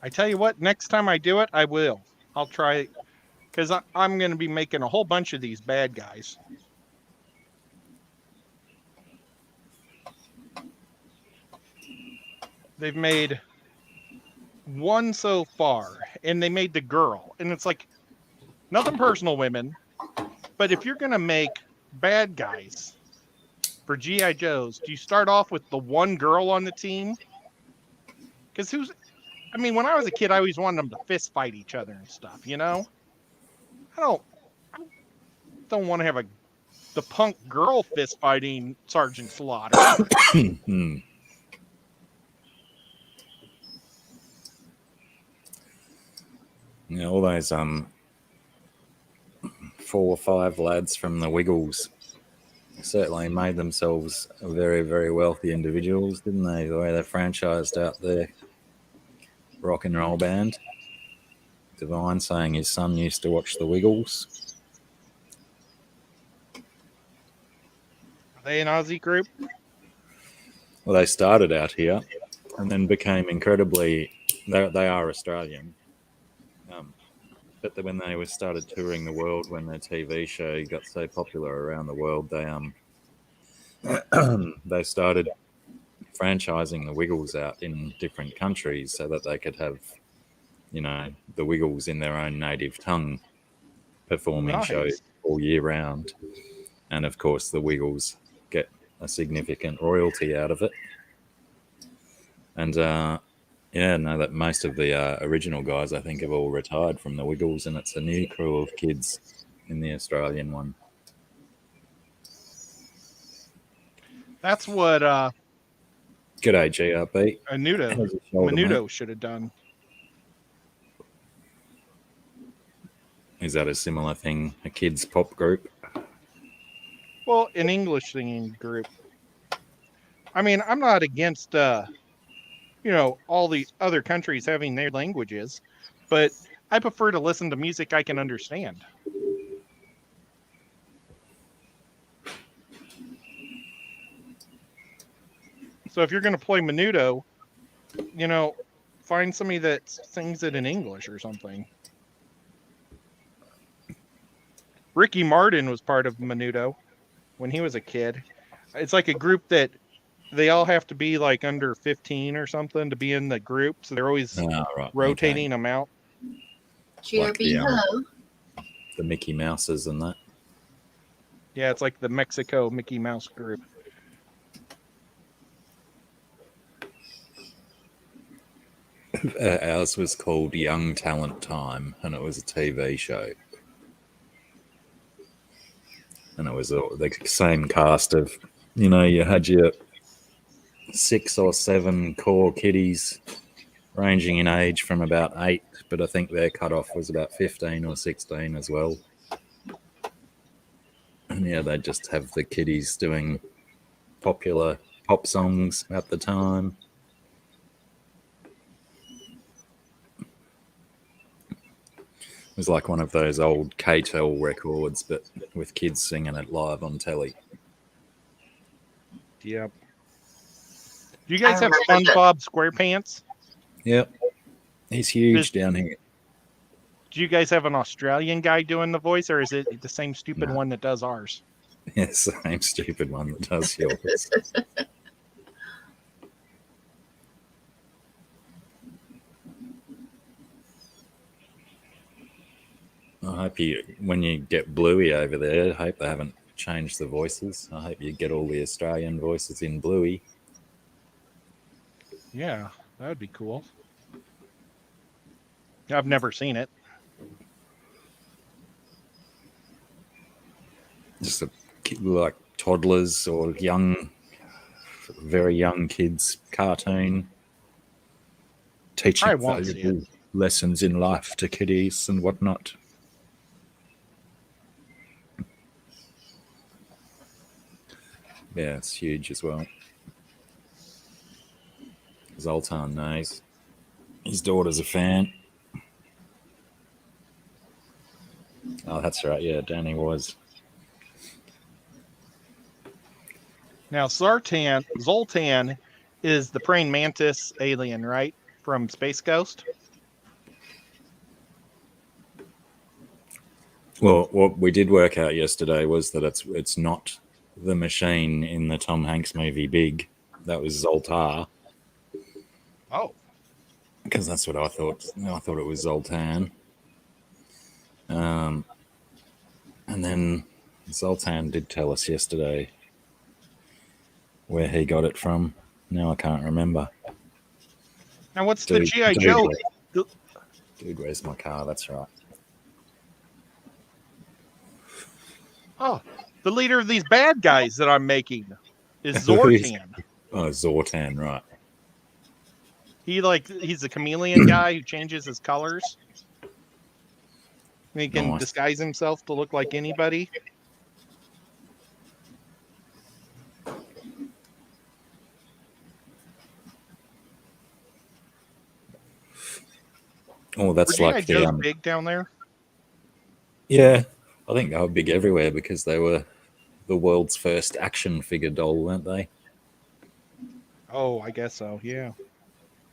I tell you what, next time I do it, I will. I'll try, because I'm going to be making a whole bunch of these bad guys. They've made one so far, and they made the girl. And it's like, nothing personal, women. But if you're going to make bad guys for G.I. Joes, do you start off with the one girl on the team? Because when I was a kid, I always wanted them to fist fight each other and stuff, you know? I don't want to have the punk girl fist fighting Sergeant Slaughter. Yeah, all those 4 or 5 lads from the Wiggles certainly made themselves very, very wealthy individuals, didn't they? The way they franchised out their rock and roll band. Divine saying his son used to watch the Wiggles. Are they an Aussie group? Well, they started out here and then became incredibly... They are Australian. But when they started touring the world, when their TV show got so popular around the world, they started franchising the Wiggles out in different countries so that they could have, the Wiggles in their own native tongue performing shows all year round. And of course, the Wiggles get a significant royalty out of it. And that most of the original guys, I think, have all retired from the Wiggles, and it's a new crew of kids in the Australian one. That's what G'day, GRP. Menudo should have done. Is that a similar thing? A kids pop group? Well, an English singing group. I mean, I'm not against all the other countries having their languages, but I prefer to listen to music I can understand. So if you're going to play Menudo, find somebody that sings it in English or something. Ricky Martin was part of Menudo when he was a kid. It's like a group that they all have to be like under 15 or something to be in the group. So they're always rotating them out. Like the Mickey Mouses and that. Yeah, it's like the Mexico Mickey Mouse group. Ours was called Young Talent Time, and it was a TV show. And it was the same cast of, you had your 6 or 7 core kiddies ranging in age from about 8, but I think their cutoff was about 15 or 16 as well. And they'd just have the kiddies doing popular pop songs at the time. It was like one of those old K-Tel records, but with kids singing it live on telly. Yep. Do you guys have SpongeBob SquarePants? Yep. He's huge down here. Do you guys have an Australian guy doing the voice, or is it the same stupid No. one that does ours? It's the same stupid one that does yours. I hope when you get Bluey over there, I hope they haven't changed the voices. I hope you get all the Australian voices in Bluey. Yeah, that would be cool. I've never seen it. Just like toddlers or very young kids cartoon. Teaching I won't see valuable lessons in life to kiddies and whatnot. Yeah, it's huge as well. Zoltan knows. His daughter's a fan. Oh, that's right. Yeah, Danny was. Now, Zoltan is the praying mantis alien, right? From Space Ghost? Well, what we did work out yesterday was that it's not the machine in the Tom Hanks movie Big. That was Zoltar. Oh. Because that's what I thought. I thought it was Zoltan. And then Zoltan did tell us yesterday where he got it from. Now I can't remember. Now, what's the G.I. Joe? Dude, where's my car? That's right. Oh, the leader of these bad guys that I'm making is Zortan. Oh, Zortan, right. He's a chameleon guy who changes his colors. He can disguise himself to look like anybody. Oh, that's Were like G.I. Joes big down there? Yeah, I think they were big everywhere because they were the world's first action figure doll, weren't they? Oh, I guess so. Yeah.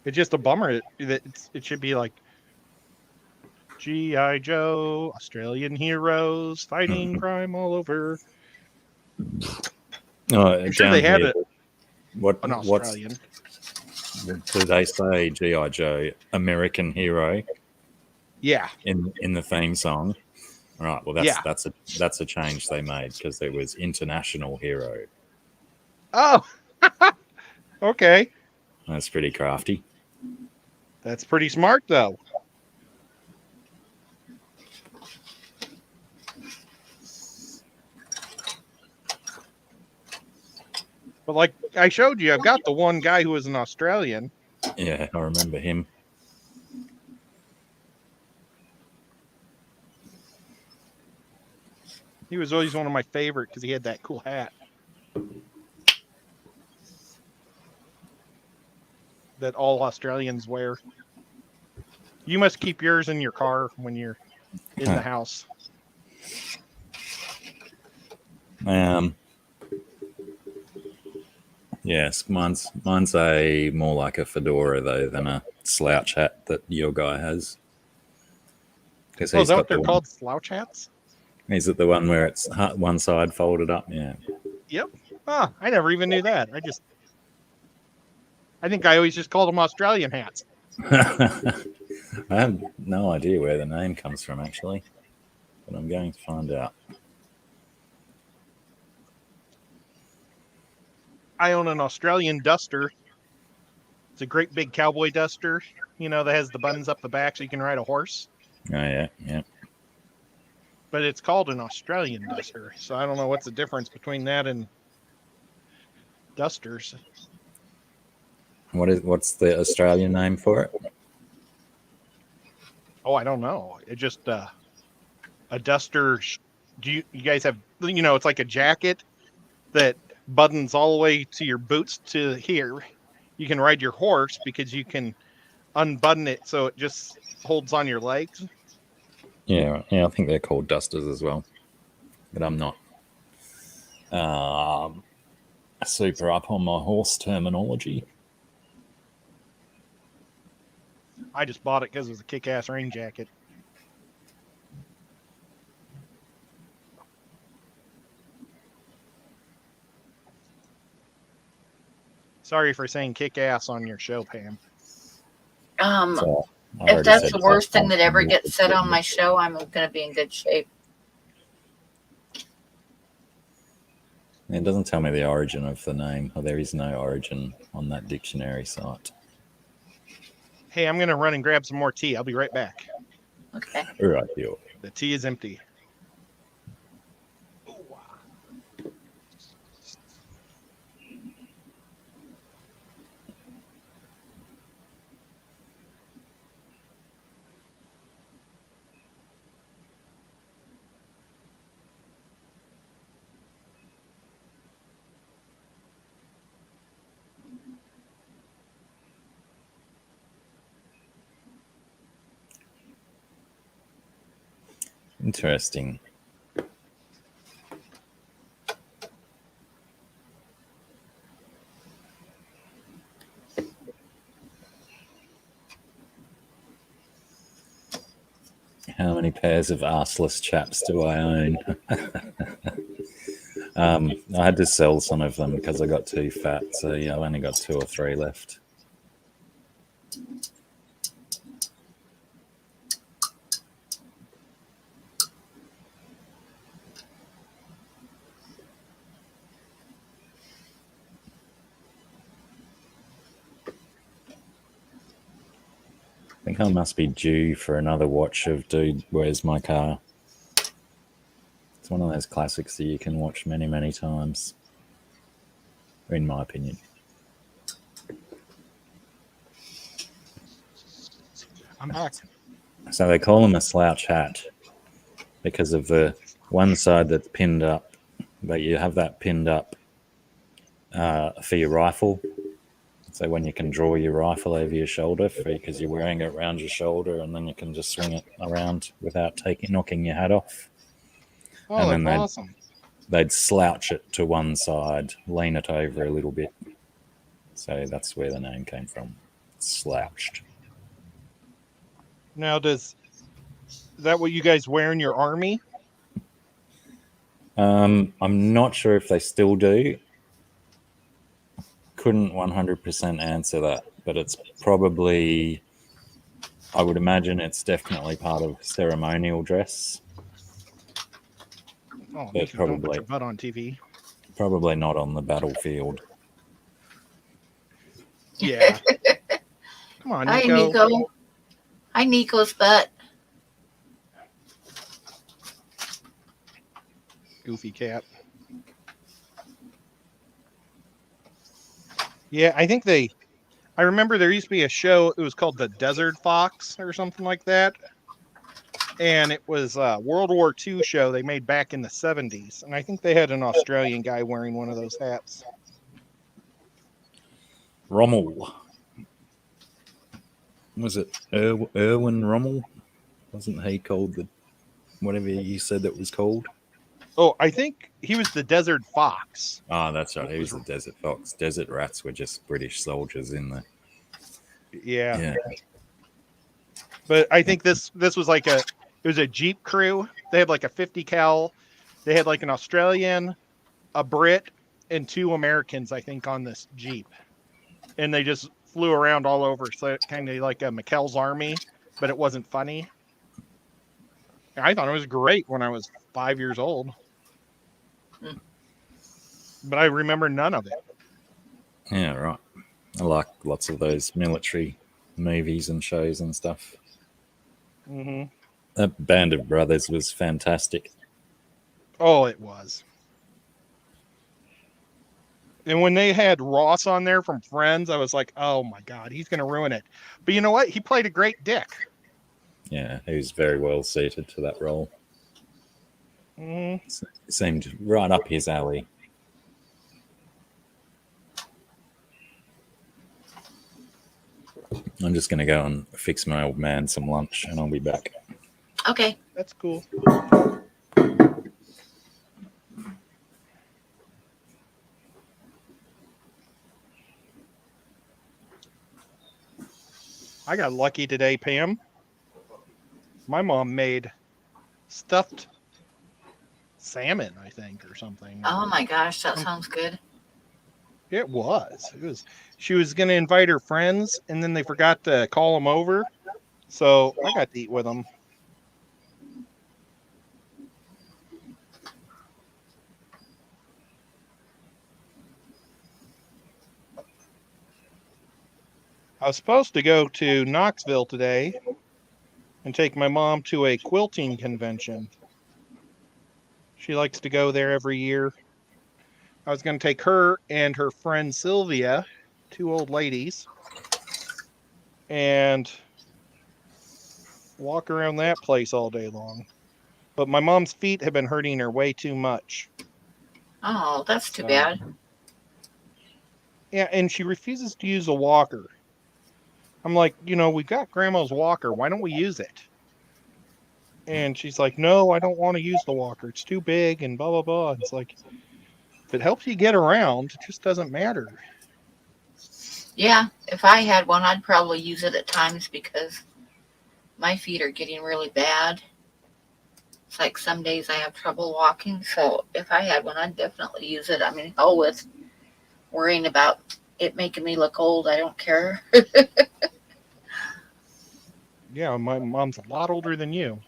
It's just a bummer that it should be like G.I. Joe, Australian heroes fighting crime all over. I'm sure they had it. An Australian. Do they say G.I. Joe, American hero? Yeah. In the theme song. Right. Well, that's a change they made because it was international hero. Oh. Okay. That's pretty crafty. That's pretty smart, though. But like I showed you, I've got the one guy who was an Australian. Yeah, I remember him. He was always one of my favorite because he had that cool hat that all Australians wear. You must keep yours in your car when you're in the house. Yes, mine's a more like a fedora though than a slouch hat that your guy has. Is that what they're called, slouch hats? Is it the one where it's one side folded up? Yeah. Yep. Oh, I never even knew that. I think I always just called them Australian hats. I have no idea where the name comes from, actually, but I'm going to find out. I own an Australian duster. It's a great big cowboy duster, that has the buttons up the back so you can ride a horse. Oh, yeah. But it's called an Australian duster, so I don't know what's the difference between that and dusters. What's the Australian name for it? Oh, I don't know. It's just a duster. Do you guys have? It's like a jacket that buttons all the way to your boots to here. You can ride your horse because you can unbutton it so it just holds on your legs. Yeah. I think they're called dusters as well, but I'm not super up on my horse terminology. I just bought it because it was a kick-ass rain jacket. Sorry for saying kick ass on your show, Pam. So I If already that's said the worst thing that something ever you gets could said put on in. my show, I'm going to be in good shape. It doesn't tell me the origin of the name, or there is no origin on that dictionary site. Hey, I'm going to run and grab some more tea. I'll be right back. Okay. Right, you. The tea is empty. Interesting. How many pairs of arseless chaps do I own? I had to sell some of them because I got too fat, so yeah, I've only got 2 or 3 left. I think I must be due for another watch of Dude, Where's My Car? It's one of those classics that you can watch many, many times, in my opinion. I'm back. So they call them a slouch hat because of the one side that's pinned up, but you have that pinned up for your rifle. So when you can draw your rifle over your shoulder because you're wearing it around your shoulder, and then you can just swing it around without knocking your hat off. Oh, And that's then awesome. they'd slouch it to one side, lean it over a little bit. So that's where the name came from. Slouched. Now, is that what you guys wear in your army? I'm not sure if they still do. Couldn't 100% answer that, but it's probably, I would imagine it's definitely part of ceremonial dress, Oh, but Nico, don't put your butt on TV. probably not on the battlefield. Yeah. Come on, Hi, Nico. Nico. Hi, Nico's butt. Goofy cat. Yeah, I remember there used to be a show, it was called The Desert Fox or something like that. And it was a World War II show they made back in the 70s. And I think they had an Australian guy wearing one of those hats. Rommel. Was it Erwin Rommel? Wasn't he called whatever you said that was called? Oh, I think he was the Desert Fox. Oh, that's right. He was the Desert Fox. Desert Rats were just British soldiers in there. Yeah. But I think this was like it was a Jeep crew. They had like a 50 cal. They had like an Australian, a Brit, and 2 Americans, I think, on this Jeep. And they just flew around all over. So kind of like a McKell's Army, but it wasn't funny. I thought it was great when I was 5 years old. But I remember none of it. Yeah, right. I like lots of those military movies and shows and stuff. Mm-hmm. That Band of Brothers was fantastic. Oh, it was. And when they had Ross on there from Friends, I was like, oh my God, he's going to ruin it. But you know what? He played a great dick. Yeah, he was very well suited to that role. Mm-hmm. It seemed right up his alley. I'm just going to go and fix my old man some lunch, and I'll be back. Okay. That's cool. I got lucky today, Pam. My mom made stuffed salmon, I think, or something. Oh my gosh, that sounds good. It was. It was. She was going to invite her friends, and then they forgot to call them over. So I got to eat with them. I was supposed to go to Knoxville today and take my mom to a quilting convention. She likes to go there every year. I was going to take her and her friend Sylvia, 2 old ladies, and walk around that place all day long. But my mom's feet have been hurting her way too much. Oh, that's too So, bad. Yeah, and she refuses to use a walker. I'm like, we've got grandma's walker. Why don't we use it? And she's like, no, I don't want to use the walker. It's too big and blah, blah, blah. It's like, if it helps you get around, it just doesn't matter. Yeah, if I had one, I'd probably use it at times because my feet are getting really bad. It's like some days I have trouble walking. So if I had one, I'd definitely use it. I mean, hell with worrying about it making me look old. I don't care. Yeah, my mom's a lot older than you.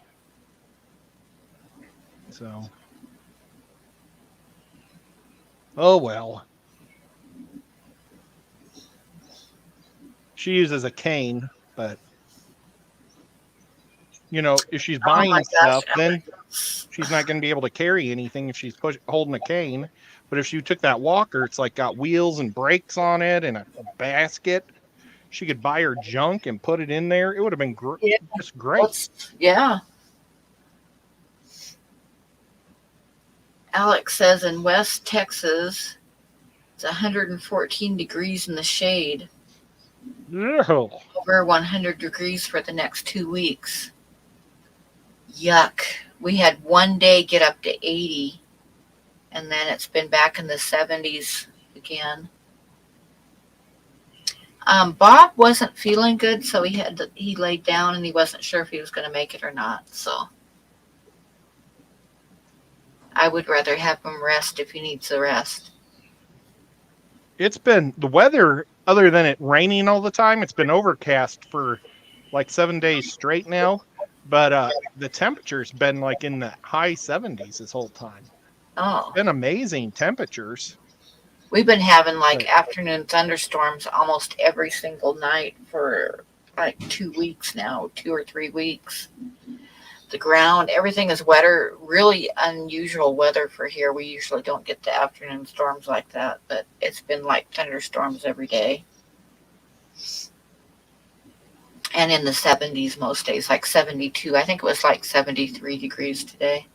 So, oh well. She uses a cane, but if she's Oh my buying gosh. stuff, then she's not going to be able to carry anything if she's holding a cane. But if she took that walker, it's like got wheels and brakes on it and a basket. She could buy her junk and put it in there. It would have been Yeah. just great. Yeah. Alex says in West Texas, it's 114 degrees in the shade. Ew. Over 100 degrees for the next 2 weeks. Yuck. We had one day get up to 80, and then it's been back in the 70s again. Bob wasn't feeling good, so he laid down, and he wasn't sure if he was going to make it or not. So I would rather have him rest if he needs the rest. It's been the weather, other than it raining all the time, it's been overcast for like 7 days straight now. But the temperature's been like in the high 70s this whole time. Oh, It's been amazing temperatures. we've been having like afternoon thunderstorms almost every single night for like 2 weeks now, 2 or 3 weeks. The ground, everything is wetter. Really unusual weather for here. We usually don't get the afternoon storms like that, but it's been like thunderstorms every day. And in the 70s most days, like 72. I think it was like 73 degrees today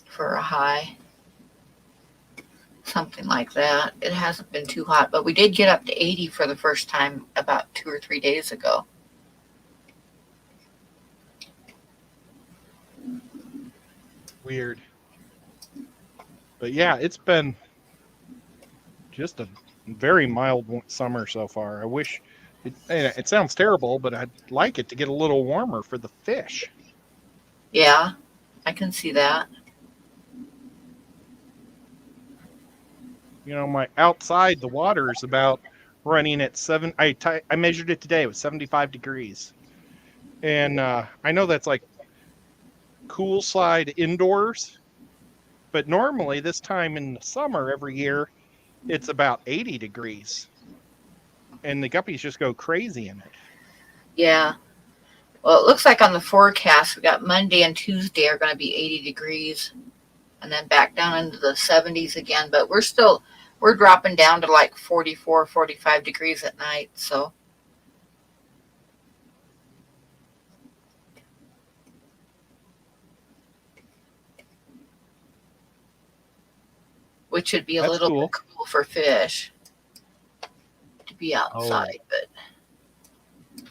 for a high. Something like that. It hasn't been too hot, but we did get up to 80 for the first time about 2 or 3 days ago. Weird. But yeah, it's been just a very mild summer so far. I wish it sounds terrible, but I'd like it to get a little warmer for the fish. Yeah, I can see that. My outside, the water is about running at 7. I measured it today. It was 75 degrees. And I know that's like cool side indoors, but normally this time in the summer every year, it's about 80 degrees. And the guppies just go crazy in it. Yeah. Well, it looks like on the forecast, we got Monday and Tuesday are going to be 80 degrees and then back down into the 70s again. But we're dropping down to like 44, 45 degrees at night. So which would be a little bit cool for fish to be outside. But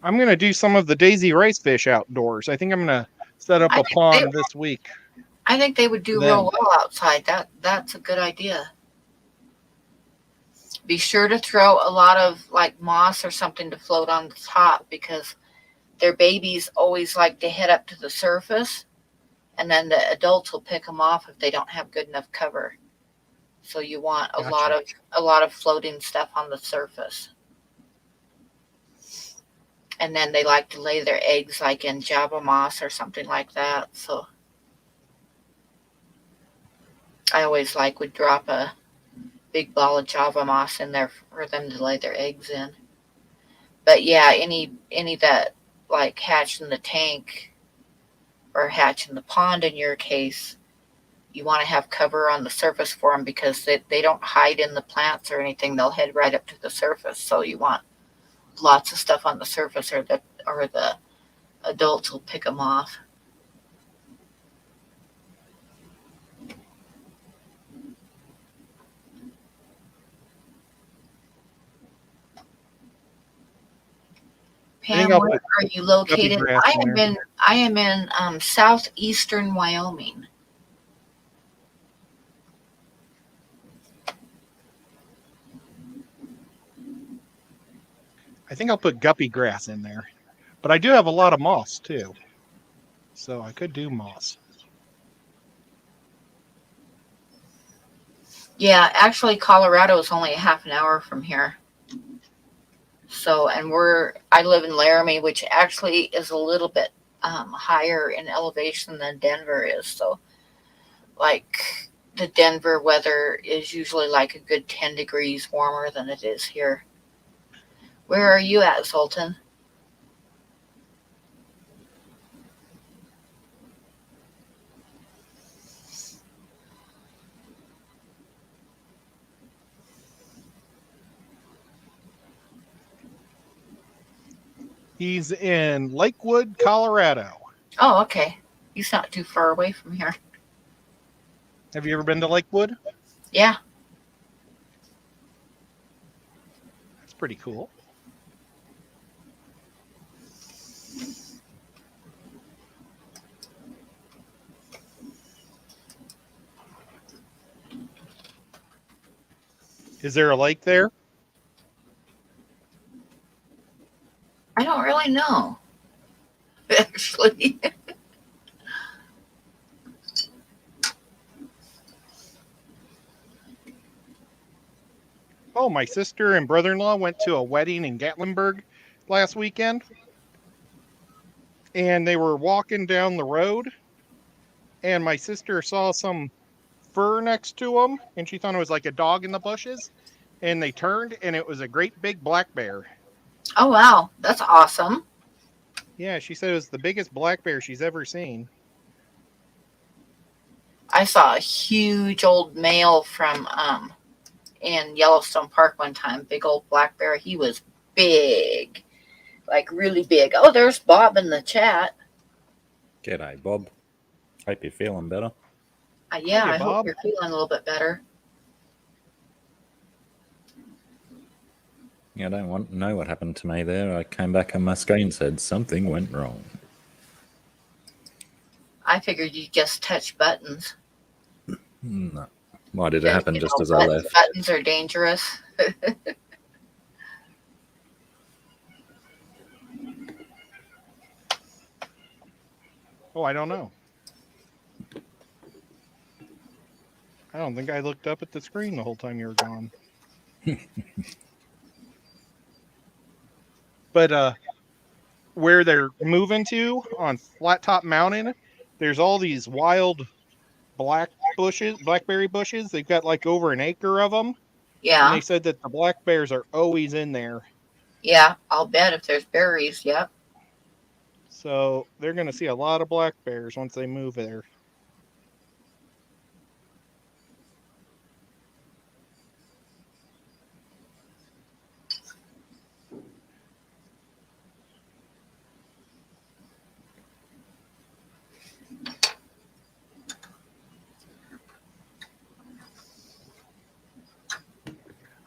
I'm going to do some of the daisy rice fish outdoors. I think I'm going to set up a pond this week. I think they would do real well outside. That's a good idea. Be sure to throw a lot of like moss or something to float on the top because their babies always like to head up to the surface and then the adults will pick them off if they don't have good enough cover. So you want a lot of floating stuff on the surface. And then they like to lay their eggs like in Java moss or something like that. So I always would drop a big ball of Java moss in there for them to lay their eggs in. But yeah, any that like hatch in the tank or hatch in the pond in your case, you want to have cover on the surface for them because they don't hide in the plants or anything. They'll head right up to the surface. So you want lots of stuff on the surface, or the adults will pick them off. Pam, where are you located? I am in southeastern Wyoming. I think I'll put guppy grass in there. But I do have a lot of moss, too. So I could do moss. Yeah, actually, Colorado is only a half an hour from here. So, and I live in Laramie, which actually is a little bit higher in elevation than Denver is. So, like, the Denver weather is usually like a good 10 degrees warmer than it is here. Where are you at, Sultan? He's in Lakewood, Colorado. Oh, okay. He's not too far away from here. Have you ever been to Lakewood? Yeah. That's pretty cool. Is there a lake there? I don't really know, actually. Oh, my sister and brother-in-law went to a wedding in Gatlinburg last weekend. And they were walking down the road. And my sister saw some fur next to them. And she thought it was like a dog in the bushes. And they turned, and it was a great big black bear. Oh, wow. That's awesome. Yeah, she said it was the biggest black bear she's ever seen. I saw a huge old male from in Yellowstone Park one time, big old black bear. He was big, like really big. Oh, there's Bob in the chat. G'day, Bob. Hope you're feeling better. Yeah, Hey, I Bob. hope you're feeling a little bit better. Yeah, I don't want to know what happened to me there. I came back and my screen said something went wrong. I figured you just touch buttons. No. Why did it happen just as I left? Buttons are dangerous. Oh, I don't know. I don't think I looked up at the screen the whole time you were gone. But where they're moving to on Flat Top Mountain, there's all these wild blackberry bushes. They've got like over an acre of them. Yeah. And they said that the black bears are always in there. Yeah, I'll bet if there's berries, yep. So they're going to see a lot of black bears once they move there.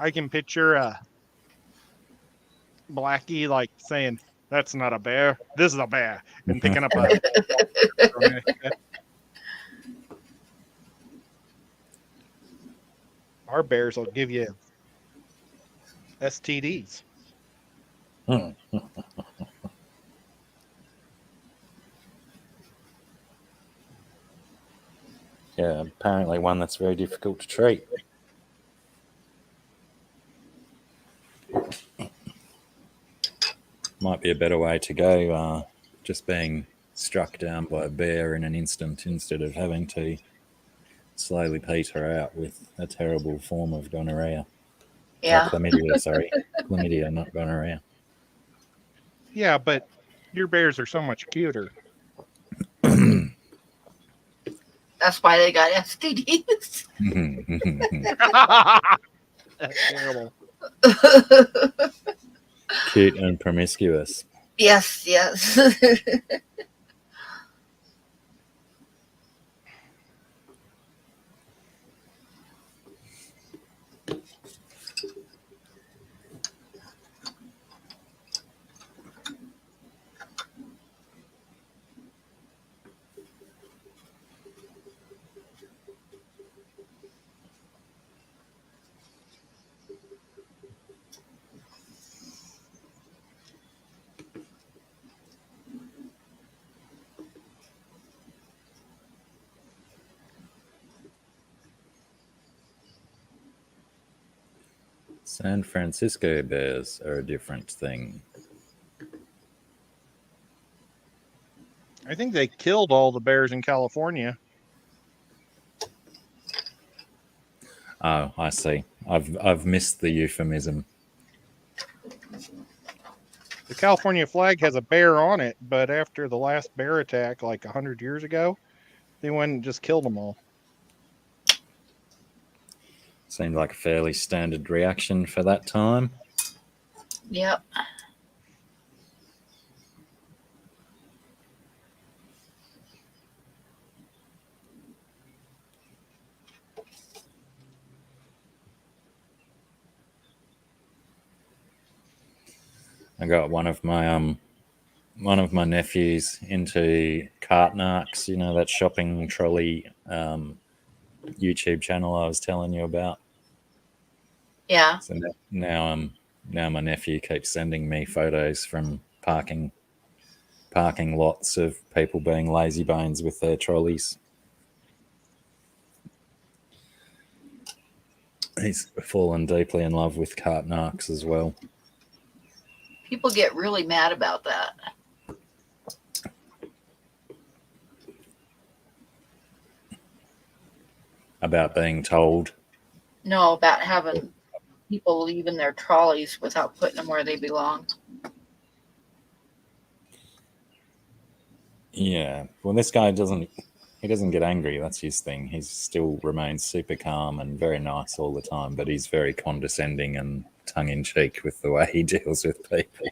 I can picture Blackie like saying, "That's not a bear. This is a bear," and picking up a. Our bears will give you STDs. Yeah, apparently one that's very difficult to treat. Might be a better way to go, just being struck down by a bear in an instant instead of having to slowly peter out with a terrible form of gonorrhea. Yeah. Chlamydia, sorry. Chlamydia, not gonorrhea. Yeah, but your bears are so much cuter. That's why they got STDs. That's terrible. Cute and promiscuous. Yes, yes. San Francisco bears are a different thing. I think they killed all the bears in California. Oh, I see. I've missed the euphemism. The California flag has a bear on it, but after the last bear attack, like 100 years ago, they went and just killed them all. Seemed like a fairly standard reaction for that time. Yep. I got one of my nephews into Cartnarks, you know, that shopping trolley YouTube channel I was telling you about. Yeah. So now my nephew keeps sending me photos from parking lots of people being lazy bones with their trolleys. He's fallen deeply in love with Cartnarks as well. People get really mad about that. About being told. No, about having people leaving their trolleys without putting them where they belong. Yeah. Well, this guy doesn't get angry. That's his thing. He still remains super calm and very nice all the time, but he's very condescending and tongue-in-cheek with the way he deals with people.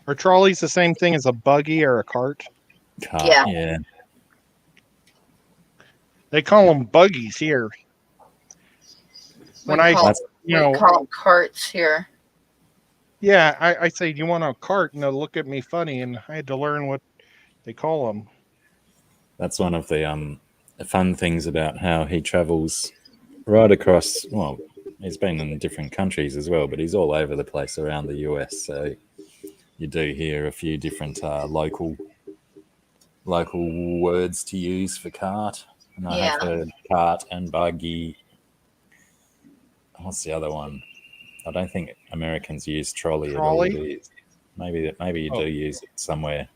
Are trolleys the same thing as a buggy or a cart? Cart, Yeah. yeah. They call them buggies here. We call them carts here. Yeah, I say, do you want a cart? And they'll look at me funny, and I had to learn what they call them. That's one of the fun things about how he travels right across. Well, he's been in different countries as well, but he's all over the place around the US. So you do hear a few different local words to use for cart. And I have heard cart and buggy. What's the other one? I don't think Americans use trolley at all. Maybe you do use it somewhere.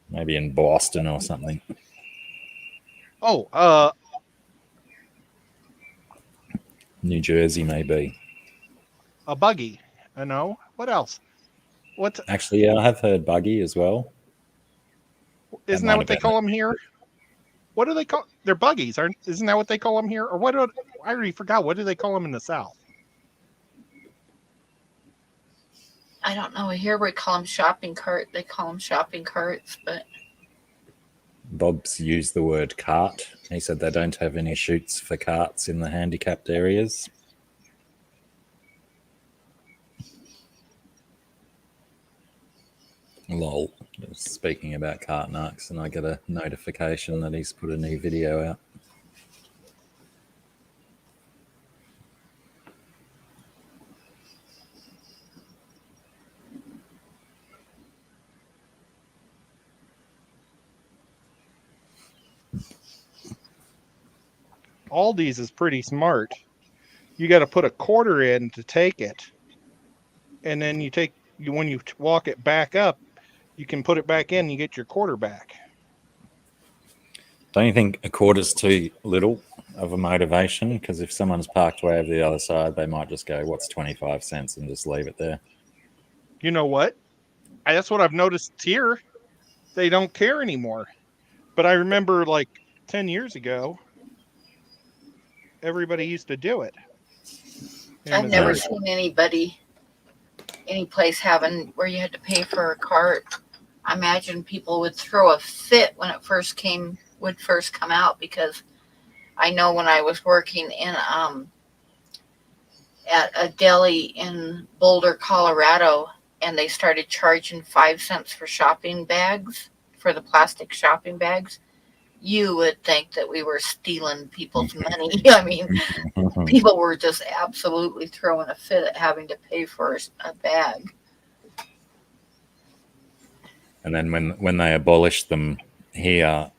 Maybe in Boston or something. New Jersey, maybe. A buggy. I know. What else? Actually, yeah, I have heard buggy as well. Isn't that what they call them here? What do they call? They're buggies, isn't that what they call them here? Or what? I already forgot. What do they call them in the South? I don't know. Here we call them shopping cart. They call them shopping carts, but Bob's used the word cart. He said they don't have any chutes for carts in the handicapped areas. Lol. Speaking about Cartnarks, and I get a notification that he's put a new video out. Aldi's is pretty smart. You got to put a quarter in to take it, and then when you walk it back up, you can put it back in. And you get your quarter back. Don't you think a quarter's too little of a motivation? Because if someone's parked way over the other side, they might just go, "What's 25 cents?" and just leave it there. You know what? That's what I've noticed here. They don't care anymore. But I remember like 10 years ago, everybody used to do it. I've never seen any place having where you had to pay for a cart. I imagine people would throw a fit when it would first come out, because I know when I was working in at a deli in Boulder, Colorado, and they started charging 5 cents for shopping bags, for the plastic shopping bags, you would think that we were stealing people's money. I mean, people were just absolutely throwing a fit at having to pay for a bag. And then when they abolished them here,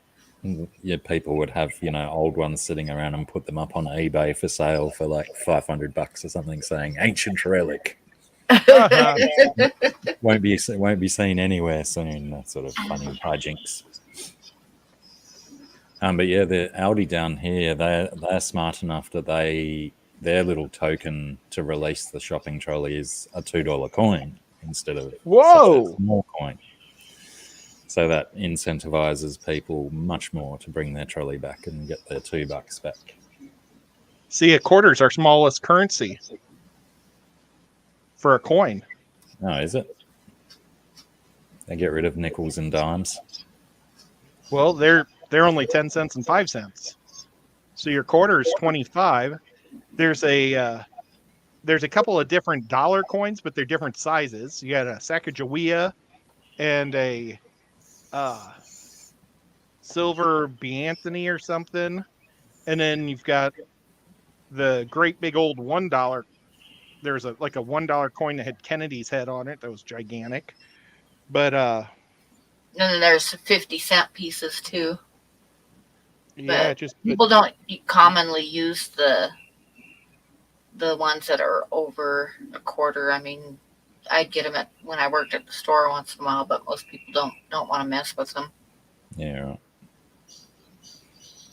people would have old ones sitting around and put them up on eBay for sale for like $500 or something, saying ancient relic. Won't be seen anywhere soon. That sort of funny hijinks. But yeah, the Aldi down here, they're smart enough that their little token to release the shopping trolley is a $2 coin instead of Whoa! such a small coin. So that incentivizes people much more to bring their trolley back and get their $2 back. See, a quarter's our smallest currency for a coin. Oh, is it? They get rid of nickels and dimes. Well, they're only 10 cents and 5 cents. So your quarter is 25. There's a couple of different dollar coins, but they're different sizes. You got a Sacagawea and a silver Anthony or something, and then you've got the great big old $1. There's a $1 coin that had Kennedy's head on it that was gigantic. But and then there's 50-cent pieces too. Yeah, people don't commonly use the ones that are over a quarter. I mean, I'd get them when I worked at the store once in a while, but most people don't want to mess with them. Yeah. Right.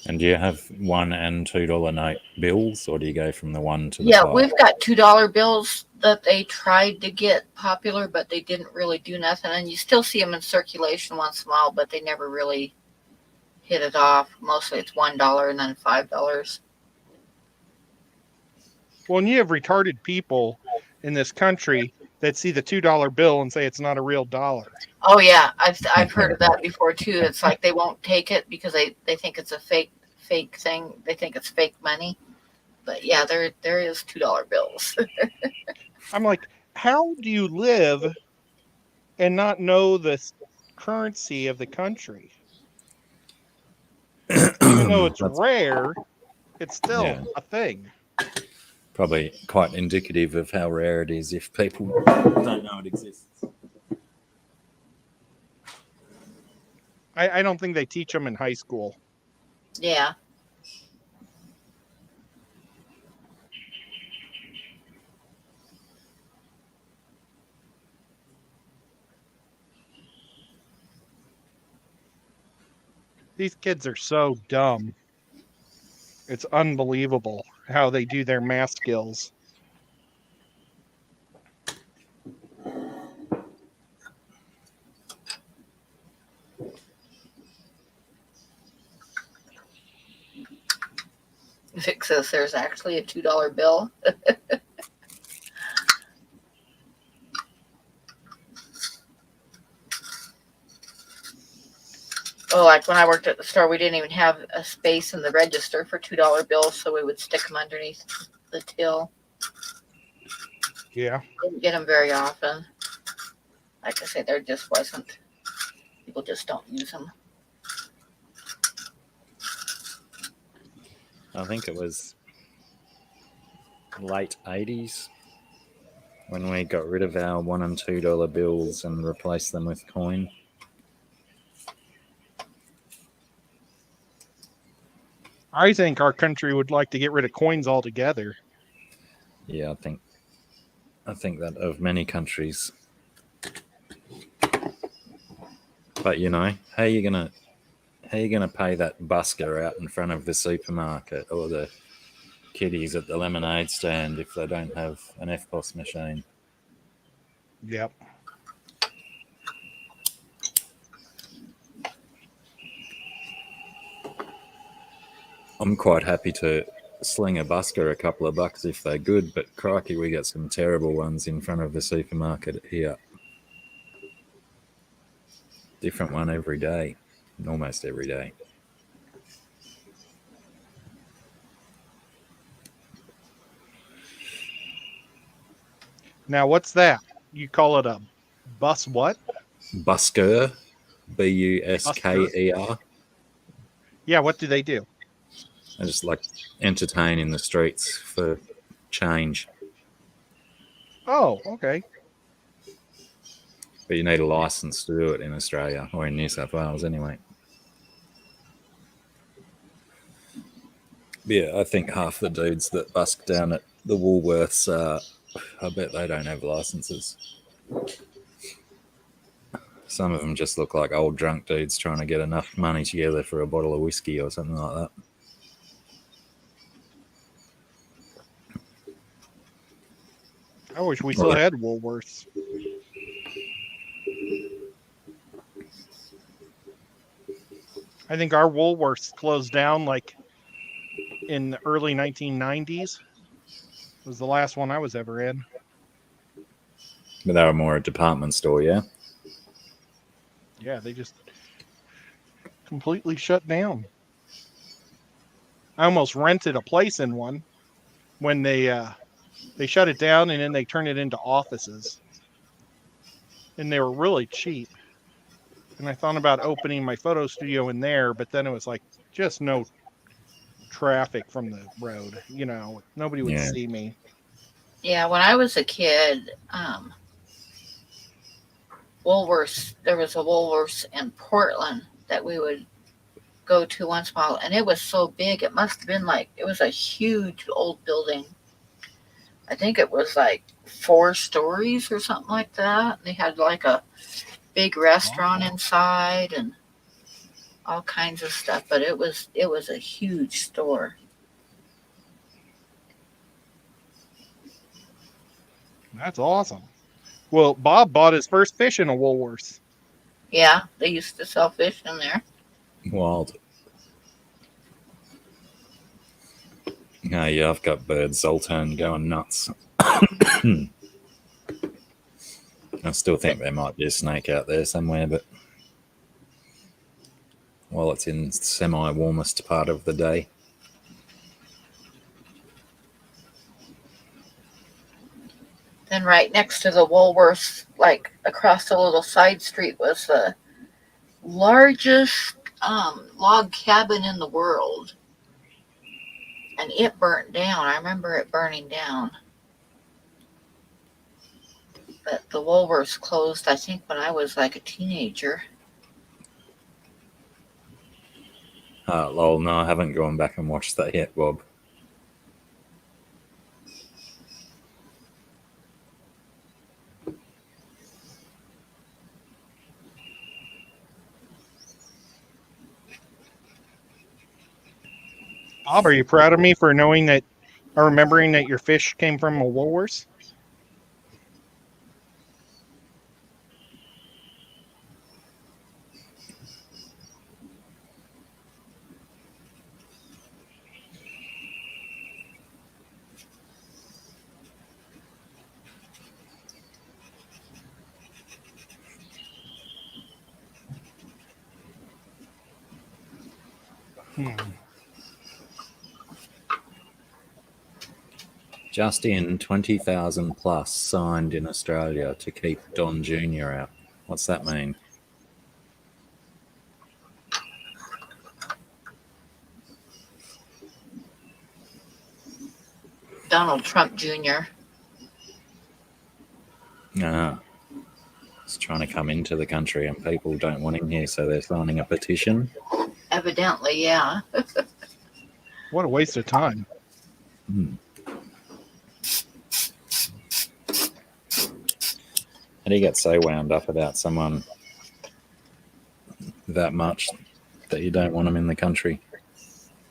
And do you have $1 and $2 note bills, or do you go from the 1 to the 5? We've got $2 bills that they tried to get popular, but they didn't really do nothing. And you still see them in circulation once in a while, but they never really hit it off. Mostly it's $1 and then $5. Well, and you have retarded people in this country that see the $2 bill and say it's not a real dollar. Oh yeah, I've heard of that before too. It's like they won't take it because they think it's a fake thing. They think it's fake money. But yeah, there is $2 bills. I'm like, how do you live and not know the currency of the country? Even though it's rare, it's still a thing. Probably quite indicative of how rare it is if people don't know it exists. I don't think they teach them in high school. Yeah. These kids are so dumb. It's unbelievable how they do their math skills. Vic says there's actually a $2 bill. Oh, like when I worked at the store, we didn't even have a space in the register for $2 bills, so we would stick them underneath the till. Yeah. Didn't get them very often. Like I said, there just wasn't. People just don't use them. I think it was late 80s when we got rid of our $1 and $2 bills and replaced them with coin. I think our country would like to get rid of coins altogether. Yeah, I think that of many countries. But you know, how you gonna pay that busker out in front of the supermarket or the kiddies at the lemonade stand if they don't have an FPOS machine? Yep. I'm quite happy to sling a busker a couple of bucks if they're good, but crikey, we got some terrible ones in front of the supermarket here. Different one every day, almost every day. Now, what's that? You call it a bus what? Busker, Busker. Yeah, what do they do? I just like entertain in the streets for change. Oh, okay. But you need a license to do it in Australia, or in New South Wales anyway. Yeah, I think half the dudes that busk down at the Woolworths, I bet they don't have licenses. Some of them just look like old drunk dudes trying to get enough money together for a bottle of whiskey or something like that. I wish we still had Woolworths. I think our Woolworths closed down like in the early 1990s. It was the last one I was ever in. But they were more a department store, yeah? Yeah, they just completely shut down. I almost rented a place in one when they shut it down and then they turned it into offices. And they were really cheap. And I thought about opening my photo studio in there, but then it was like just no traffic from the road. You know, nobody would see me. Yeah, when I was a kid, Woolworths, there was a Woolworths in Portland that we would go to once in a while, and it was so big, it must have been like, it was a huge old building. I think it was like 4 stories or something like that. They had like a big restaurant inside and all kinds of stuff, but it was a huge store. That's awesome. Well, Bob bought his first fish in a Woolworths. Yeah, they used to sell fish in there. Wild. Yeah, I've got bird Zoltan going nuts. I still think there might be a snake out there somewhere, but while it's in semi-warmest part of the day. Then right next to the Woolworths, like across the little side street, was the largest log cabin in the world. And it burnt down. I remember it burning down. But the Woolworths closed, I think, when I was like a teenager. Lol, no, I haven't gone back and watched that yet, Bob. Bob, are you proud of me for knowing that, or remembering that your fish came from a Woolworths? Just in 20,000 plus signed in Australia to keep Don Jr. out. What's that mean? Donald Trump Jr. He's trying to come into the country and people don't want him here, so they're signing a petition. Evidently, yeah. What a waste of time. Hmm. And he gets so wound up about someone that much that you don't want him in the country.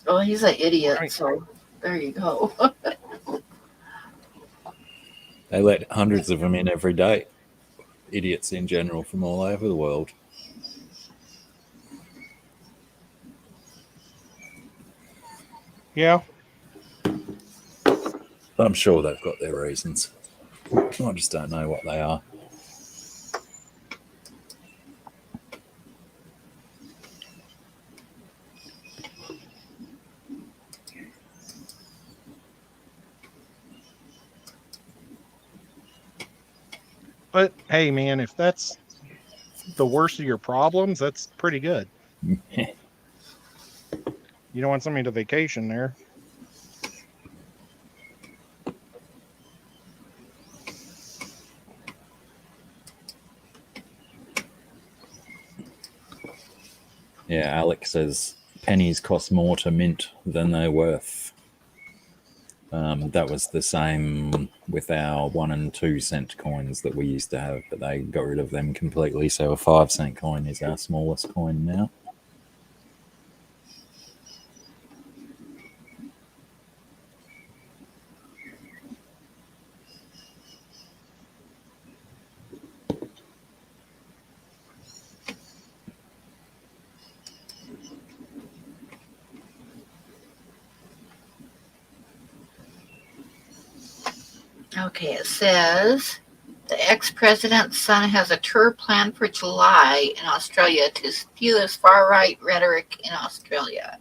Oh, he's an idiot. Right. So there you go. They let hundreds of them in every day. Idiots in general from all over the world. Yeah. But I'm sure they've got their reasons. I just don't know what they are. But hey, man, if that's the worst of your problems, that's pretty good. You don't want somebody to vacation there. Yeah, Alex says pennies cost more to mint than they're worth. That was the same with our 1 and 2 cent coins that we used to have, but they got rid of them completely. So a 5 cent coin is our smallest coin now. Okay, it says the ex-president's son has a tour planned for July in Australia to spew his far-right rhetoric in Australia.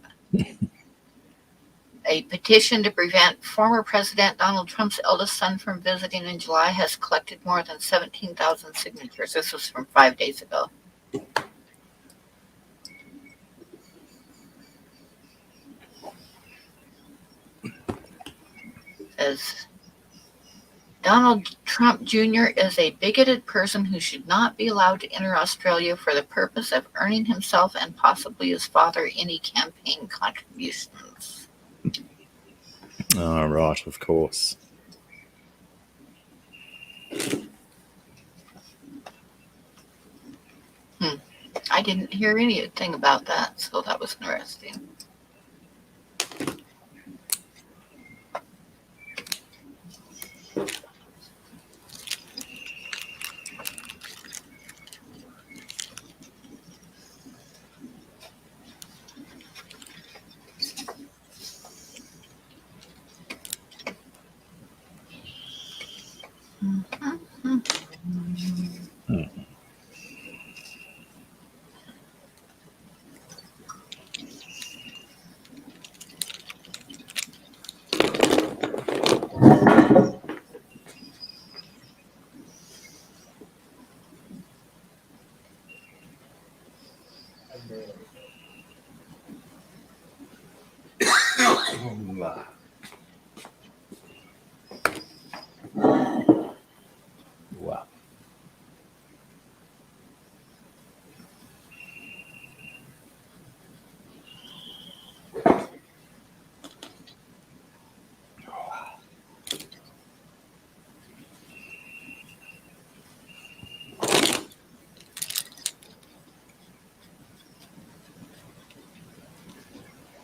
A petition to prevent former President Donald Trump's eldest son from visiting in July has collected more than 17,000 signatures. This was from 5 days ago. It says Donald Trump Jr. is a bigoted person who should not be allowed to enter Australia for the purpose of earning himself and possibly his father any campaign contributions. Oh, right, of course. I didn't hear anything about that, so that was interesting. Wow.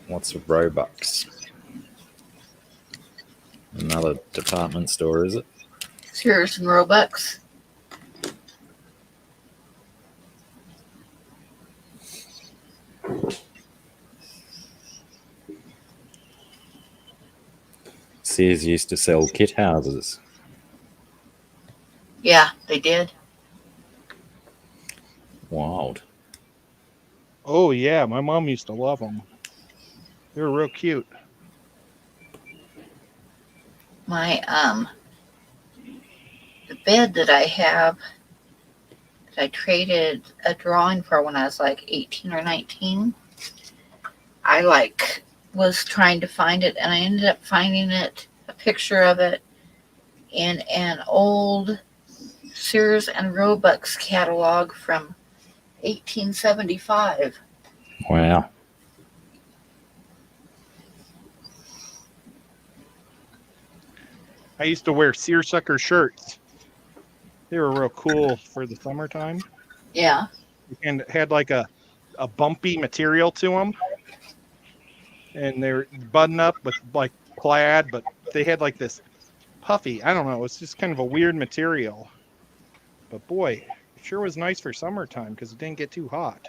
What's a Robux? Another department store, is it? Sears and Robux. Sears used to sell kit houses. Yeah, they did. Wild. Oh, yeah. My mom used to love them. They were real cute. My the bed that I have that I traded a drawing for when I was like 18 or 19. I was trying to find it and I ended up finding it, a picture of it in an old Sears and Roebuck's catalog from 1875. Wow. I used to wear seersucker shirts. They were real cool for the summertime, Yeah. and had like a bumpy material to them, and they were buttoned up with like plaid, but they had like this puffy. I don't know. It's just kind of a weird material. But boy, it sure was nice for summertime because it didn't get too hot.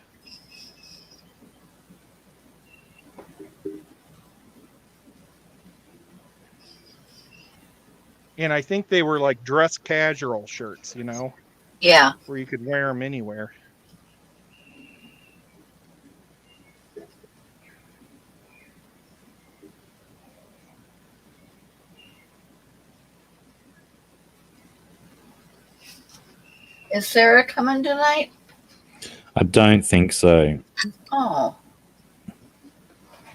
And I think they were like dress casual shirts, you know, Yeah. where you could wear them anywhere. Is Sarah coming tonight? I don't think so. Oh.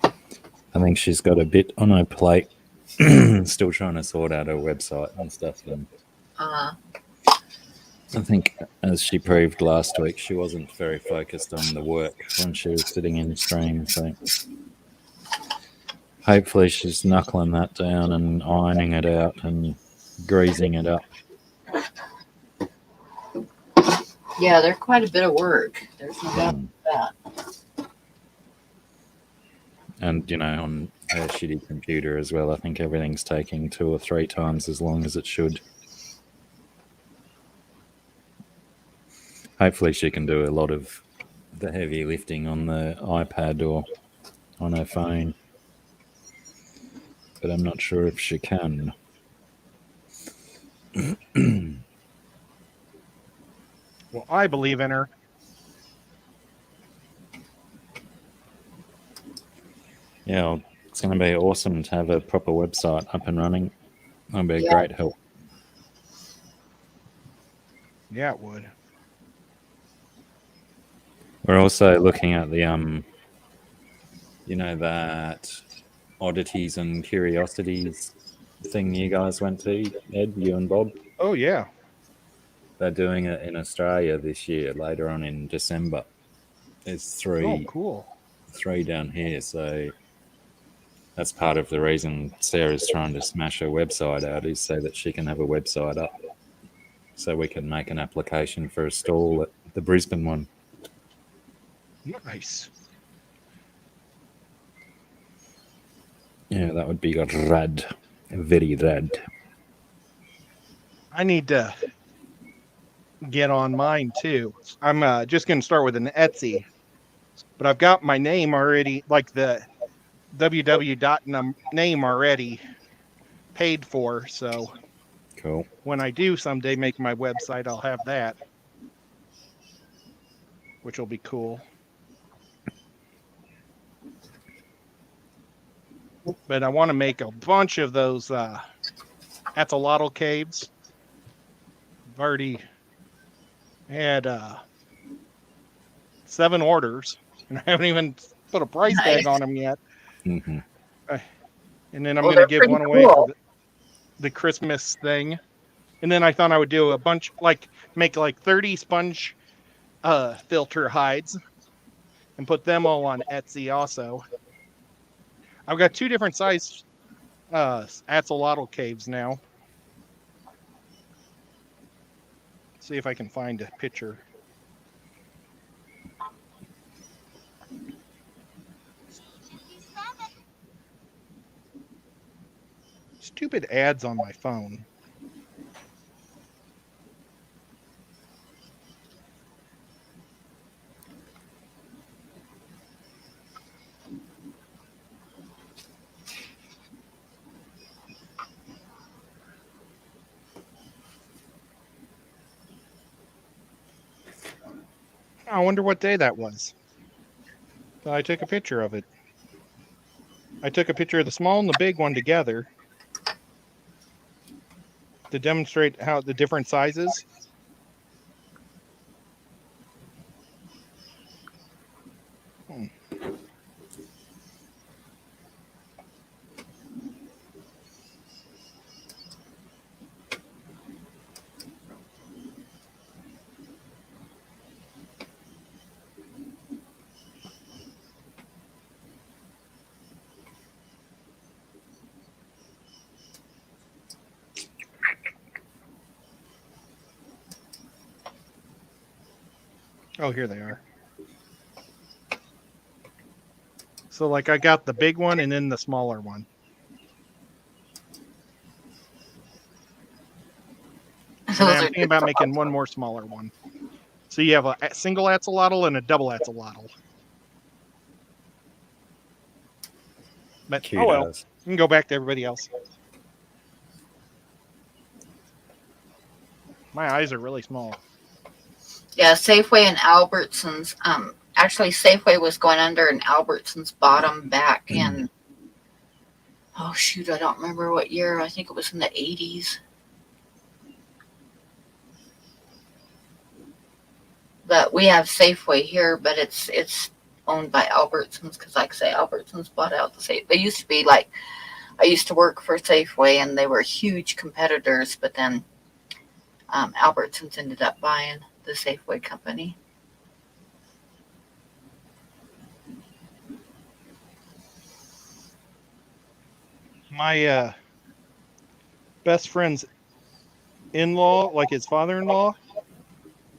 I think she's got a bit on her plate. Still trying to sort out her website and stuff. And Uh, I think, as she proved last week, she wasn't very focused on the work when she was sitting in stream. So hopefully she's knuckling that down and ironing it out and greasing it up. yeah, they're quite a bit of work. There's no doubt about that. And, you know, on her shitty computer as well, I think everything's taking 2 or 3 times as long as it should. Hopefully she can do a lot of the heavy lifting on the iPad or on her phone. But I'm not sure if she can. Well, I believe in her. Yeah, well, it's going to be awesome to have a proper website up and running. That'll be a Yeah. great help. Yeah, it would. We're also looking at the, you know, that oddities and curiosities thing you guys went to, Ed, you and Bob. Oh, yeah. They're doing it in Australia this year, later on in December. There's Oh, cool. three down here, so that's part of the reason Sarah's trying to smash her website out, is so that she can have a website up, so we can make an application for a stall at the Brisbane one. Nice. Yeah, that would be rad, very rad. I need to get on mine too. I'm just going to start with an Etsy, but I've got my name already, like the www name already paid for. So Cool. when I do someday make my website, I'll have that, which will be cool. But I want to make a bunch of those axolotl caves. I've already had 7 orders, and I haven't even put a price tag on them yet. Mm-hmm. And then I'm Well, going to they're give one pretty away cool. for the Christmas thing. And then I thought I would do a bunch, like make like 30 sponge filter hides and put them all on Etsy also. I've got 2 different size axolotl caves now. See if I can find a picture. Stupid ads on my phone. I wonder what day that was. So I took a picture of it. I took a picture of the small and the big one together to demonstrate how the different sizes. Oh, here they are. So, like, I got the big one and then the smaller one. So now I'm thinking about making one more smaller one. So you have a single axolotl and a double axolotl. But oh well, Kudos. you can go back to everybody else. My eyes are really small. Yeah, Safeway and Albertsons. Actually, Safeway was going under, and Albertsons bought them back in. Oh shoot, I don't remember what year. I think it was in the 80s. But we have Safeway here, but it's owned by Albertsons because, like I say, Albertsons bought out the Safeway. They used to be like, I used to work for Safeway, and they were huge competitors. But then Albertsons ended up buying the Safeway company. My best friend's in-law, like his father-in-law,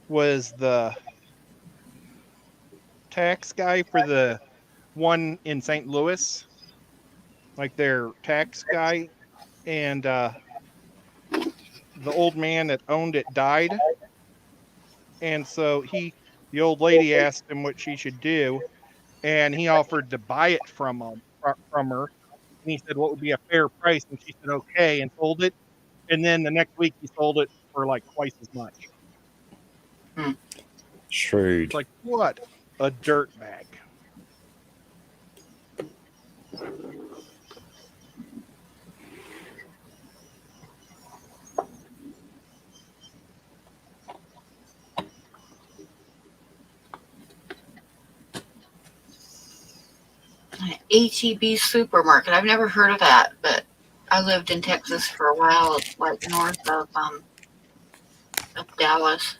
was the tax guy for the one in St. Louis, like their tax guy, and the old man that owned it died, and so the old lady asked him what she should do, and he offered to buy it from her, and he said what would be a fair price, and she said okay, and sold it, and then the next week he sold it for like twice as much. Shrewd. It's like, what a dirtbag. HEB supermarket. I've never heard of that, but I lived in Texas for a while, like north of Dallas.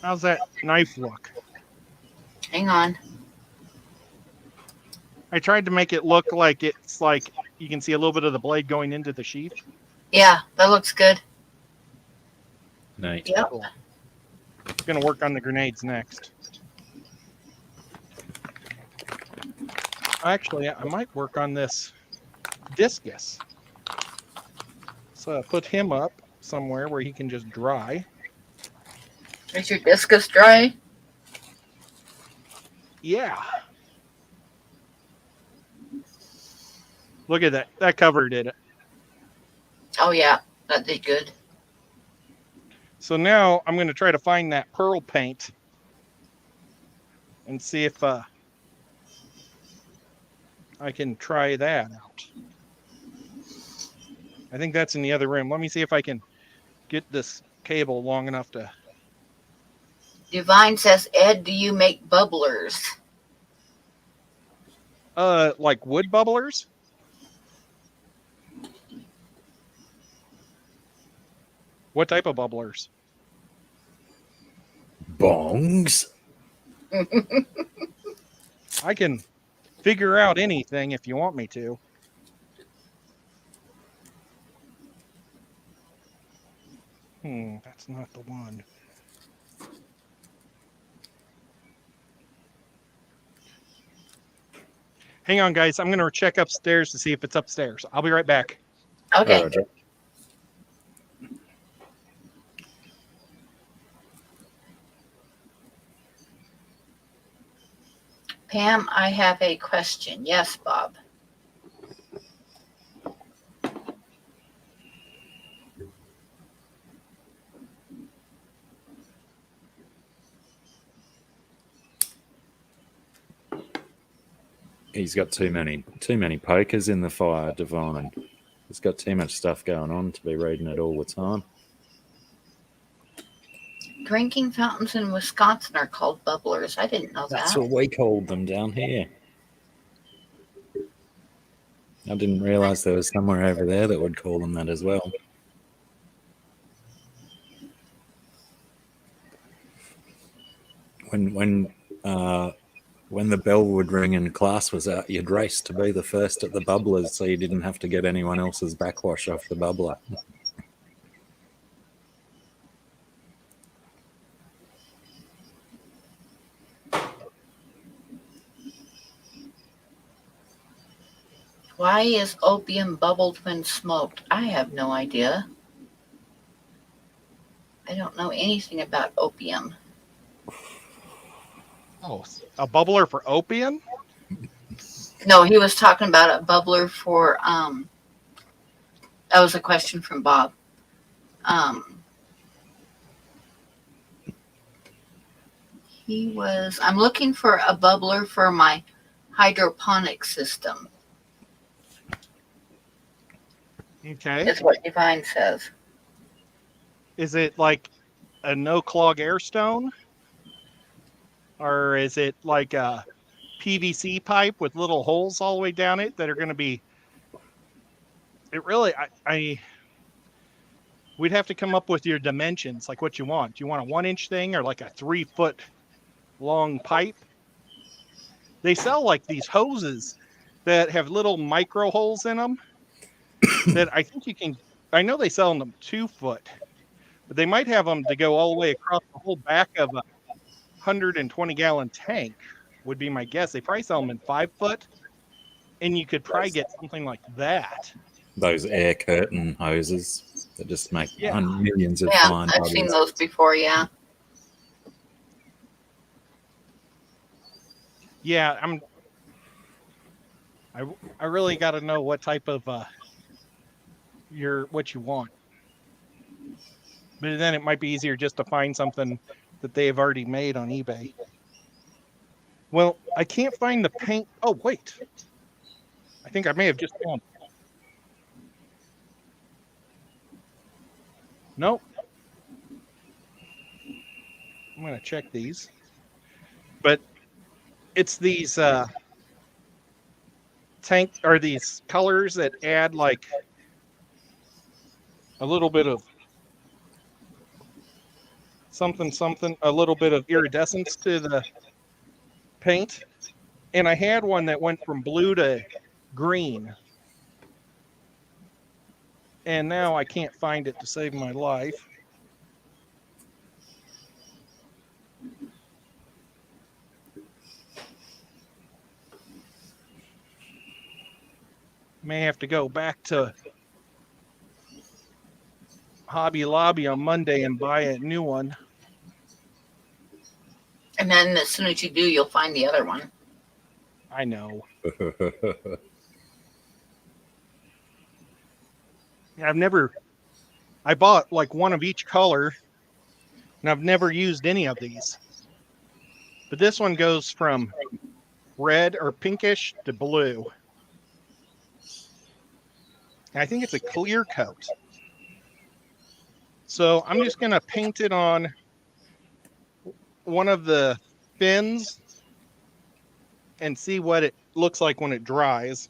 How's that knife look? Hang on. I tried to make it look like it's like you can see a little bit of the blade going into the sheath. Yeah, that looks good. Neat. Yep. Cool. Gonna work on the grenades next. Actually, I might work on this discus. So I put him up somewhere where he can just dry. Is your discus dry? Yeah. Look at that. That cover did it. Oh yeah, that did good. So now I'm going to try to find that pearl paint and see if I can try that out. I think that's in the other room. Let me see if I can get this cable long enough to... Divine says, Ed, do you make bubblers? Like wood bubblers? What type of bubblers? Bongs. I can figure out anything if you want me to. That's not the one. Hang on, guys. I'm going to check upstairs to see if it's upstairs. I'll be right back. Okay. Roger. Pam, I have a question. Yes, Bob. He's got too many pokers in the fire, Divine. He's got too much stuff going on to be reading it all the time. Drinking fountains in Wisconsin are called bubblers. I didn't know That's that. what we called them down here. I didn't realize there was somewhere over there that would call them that as well. When When the bell would ring and class was out, you'd race to be the first at the bubblers so you didn't have to get anyone else's backwash off the bubbler. Why is opium bubbled when smoked? I have no idea. I don't know anything about opium. Oh, a bubbler for opium? No, he was talking about a bubbler for, that was a question from Bob. I'm looking for a bubbler for my hydroponic system. Okay. Is what Divine says. Is it like a no clog air stone? Or is it like a PVC pipe with little holes all the way down it that are going to be... It really, we'd have to come up with your dimensions, like what you want. Do you want a 1-inch thing or like a 3-foot long pipe? They sell like these hoses that have little micro holes in them that I think you can... I know they sell them 2 foot, but they might have them to go all the way across the whole back of a 120-gallon tank, would be my guess. They probably sell them in 5 foot, and you could probably get something like that. Those air curtain hoses that just make millions of Yeah, fine I've seen bubbles. those before, yeah. Yeah, I really got to know what type of what you want. But then it might be easier just to find something that they have already made on eBay. Well, I can't find the paint. Oh, wait. I think I may have just found it. Nope. I'm going to check these. But it's these these colors that add like a little bit of something, a little bit of iridescence to the paint. And I had one that went from blue to green. And now I can't find it to save my life. May have to go back to Hobby Lobby on Monday and buy a new one. And then as soon as you do, you'll find the other one. I know. I bought like one of each color, and I've never used any of these. But this one goes from red or pinkish to blue. And I think it's a clear coat. So I'm just going to paint it on one of the fins and see what it looks like when it dries.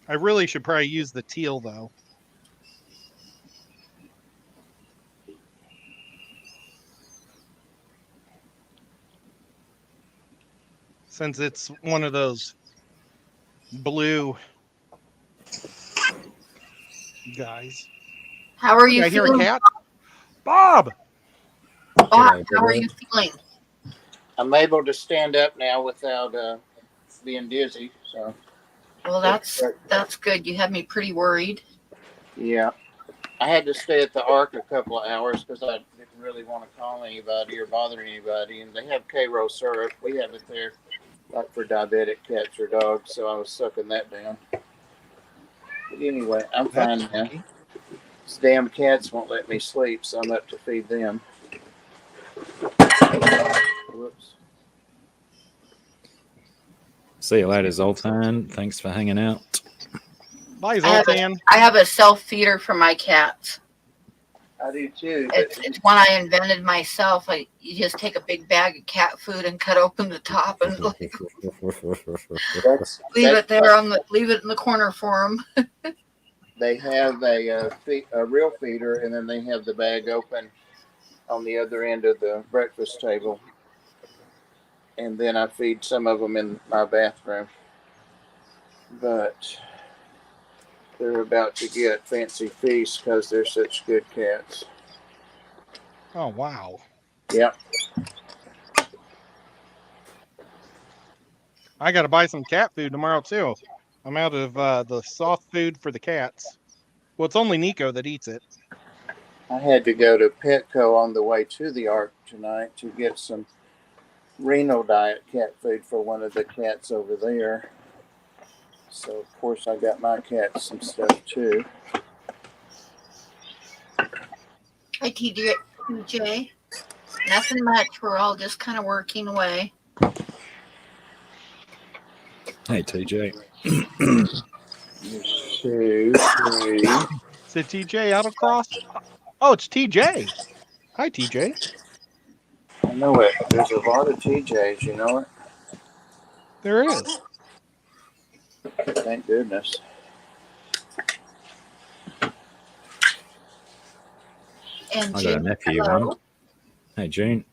I really should probably use the teal though. Since it's one of those blue guys. How are you I hear a feeling? cat. Bob! Bob, how are you feeling? I'm able to stand up now without being dizzy. So, Well, that's good. You had me pretty worried. yeah, I had to stay at the Ark a couple of hours because I didn't really want to call anybody or bother anybody. And they have K-Row syrup. We have it there, like for diabetic cats or dogs. So I was sucking that down. But anyway, I'm fine now. These damn cats won't let me sleep, so I'm up to feed them. Whoops. See you later, Zoltan. Thanks for hanging out. Bye, Zoltan. I have a self-feeder for my cats. I do too. It's one I invented myself. You just take a big bag of cat food and cut open the top and leave it there leave it in the corner for them. They have a real feeder, and then they have the bag open on the other end of the breakfast table. and then I feed some of them in my bathroom. But they're about to get fancy feasts because they're such good cats. Oh, wow. Yep. I got to buy some cat food tomorrow, too. I'm out of the soft food for the cats. Well, it's only Nico that eats it. I had to go to Petco on the way to the Ark tonight to get some Reno diet cat food for one of the cats over there. So, of course, I got my cats some stuff, too. Hi, TJ. Nothing much. We're all just kind of working away. Hey, TJ. 2, 3. Is it TJ Autocross? Oh, it's TJ. Hi, TJ. I know it. There's a lot of TJs, you know it? There is. Thank goodness. And I got a Jean, nephew hello. one. Hey, June.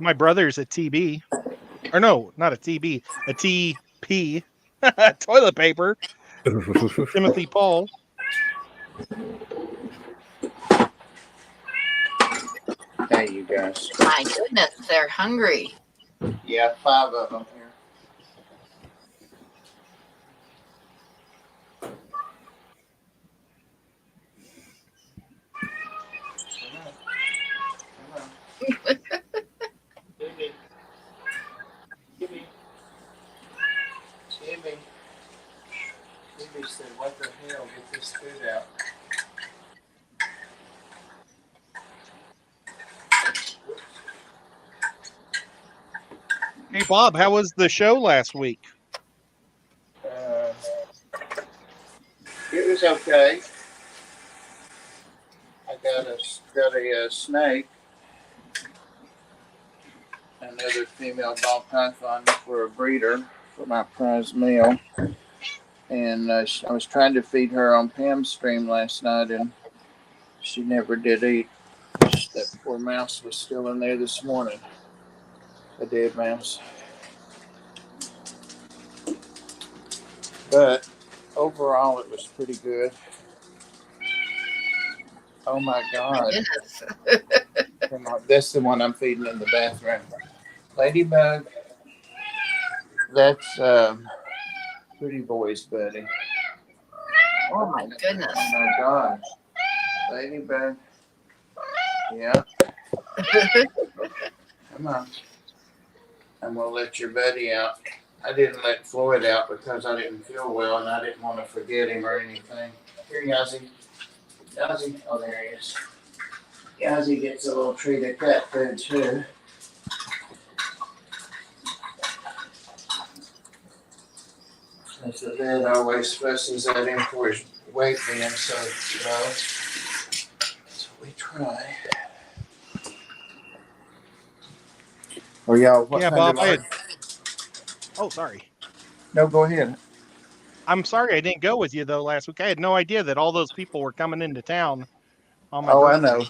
My brother's a TB. Or no, not a TB. A TP. Toilet paper. Timothy Paul. Hey, you guys. My goodness, they're hungry. Yeah, 5 of them here. Timmy said, what the hell? Get this food out. Hey, Bob, how was the show last week? It was okay. I got a snake, another female ball python for a breeder for my prize meal. And I was trying to feed her on Pam's stream last night, and she never did eat. That poor mouse was still in there this morning. A dead mouse. But overall, it was pretty good. Oh my God. Goodness. That's the one I'm feeding in the bathroom. Ladybug. That's Pretty Boy's buddy. Oh my goodness. Oh my gosh. Ladybug. Yeah. Come on. I'm going to let your buddy out. I didn't let Floyd out because I didn't feel well and I didn't want to forget him or anything. Here, Yazzie. Yazzie. Oh, there he is. Yazzie gets a little treat of cat food too. As the vet always fusses at him for his weight being so low. So we try. Or y'all, what Yeah, kind Bob, of I had... Oh, sorry. No, go ahead. I'm sorry I didn't go with you, though, last week. I had no idea that all those people were coming into town on my birthday. I know.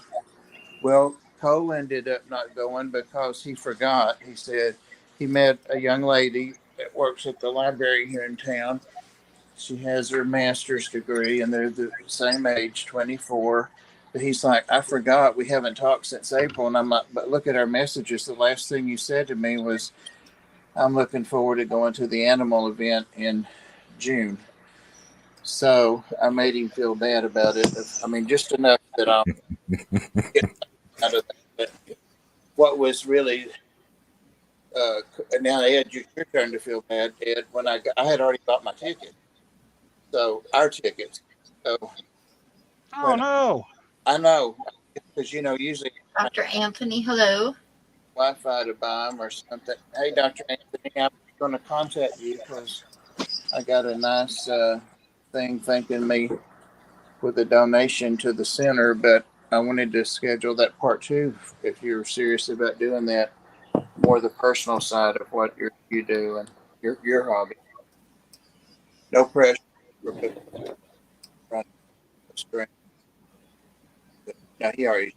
Well, Cole ended up not going because he forgot. He said he met a young lady that works at the library here in town. She has her master's degree and they're the same age, 24. But he's like, I forgot. We haven't talked since April. And I'm like, but look at our messages. The last thing you said to me was, I'm looking forward to going to the animal event in June. So I made him feel bad about it. I mean, just enough that I'll get out of that. But what was really, now Ed, your turn to feel bad, Ed. When I had already bought my ticket, so our tickets. So Oh, no. I know because usually Dr. Anthony, hello. Wi-Fi to buy them or something. Hey, Dr. Anthony, I'm going to contact you because I got a nice thing thanking me with a donation to the center, but I wanted to schedule that part too if you're serious about doing that, more the personal side of what you do and your hobby. No pressure. Now he already.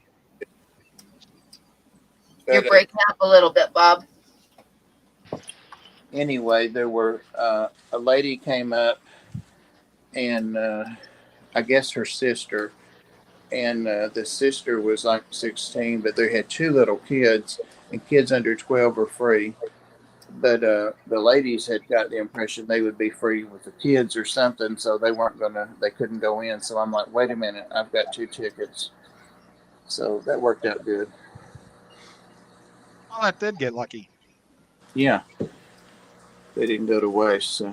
You're But breaking up a little bit, Bob. anyway, there were a lady came up, and I guess her sister, and the sister was like 16, but they had two little kids, and kids under 12 are free. But the ladies had got the impression they would be free with the kids or something, so they couldn't go in. So I'm like, wait a minute, I've got 2 tickets. So that worked out good. Well, that did get lucky. Yeah, they didn't go to waste. So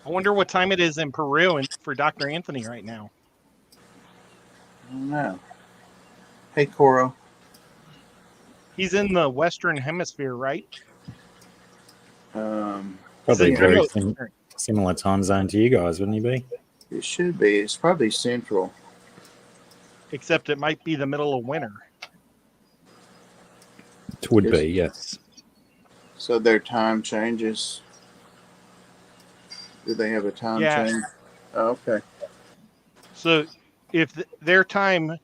I wonder what time it is in Peru and for Dr. Anthony right now. I don't know. Hey, Coro. He's in the Western Hemisphere, right? Probably Is it very Eastern? similar time zone to you guys, wouldn't he be? It should be. It's probably central. Except it might be the middle of winter. It would Yes. be, yes. So their time changes. Do they have a time change? Oh, okay. So if their time,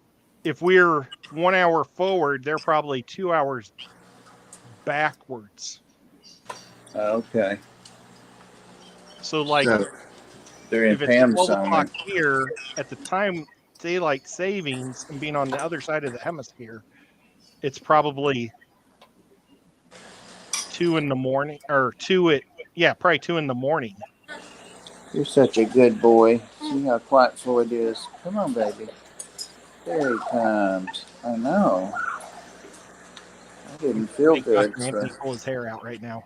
if we're 1 hour forward, they're probably 2 hours backwards. Okay. So like So they're in if it's Pam's 12 zone. o'clock here at the time daylight savings and being on the other side of the hemisphere, it's probably 2 in the morning or probably 2 in the morning. You're such a good boy. See how quiet Floyd is. Come on, baby. There he comes. I know. I didn't feel Make good. Dr. Anthony pull his hair out right now.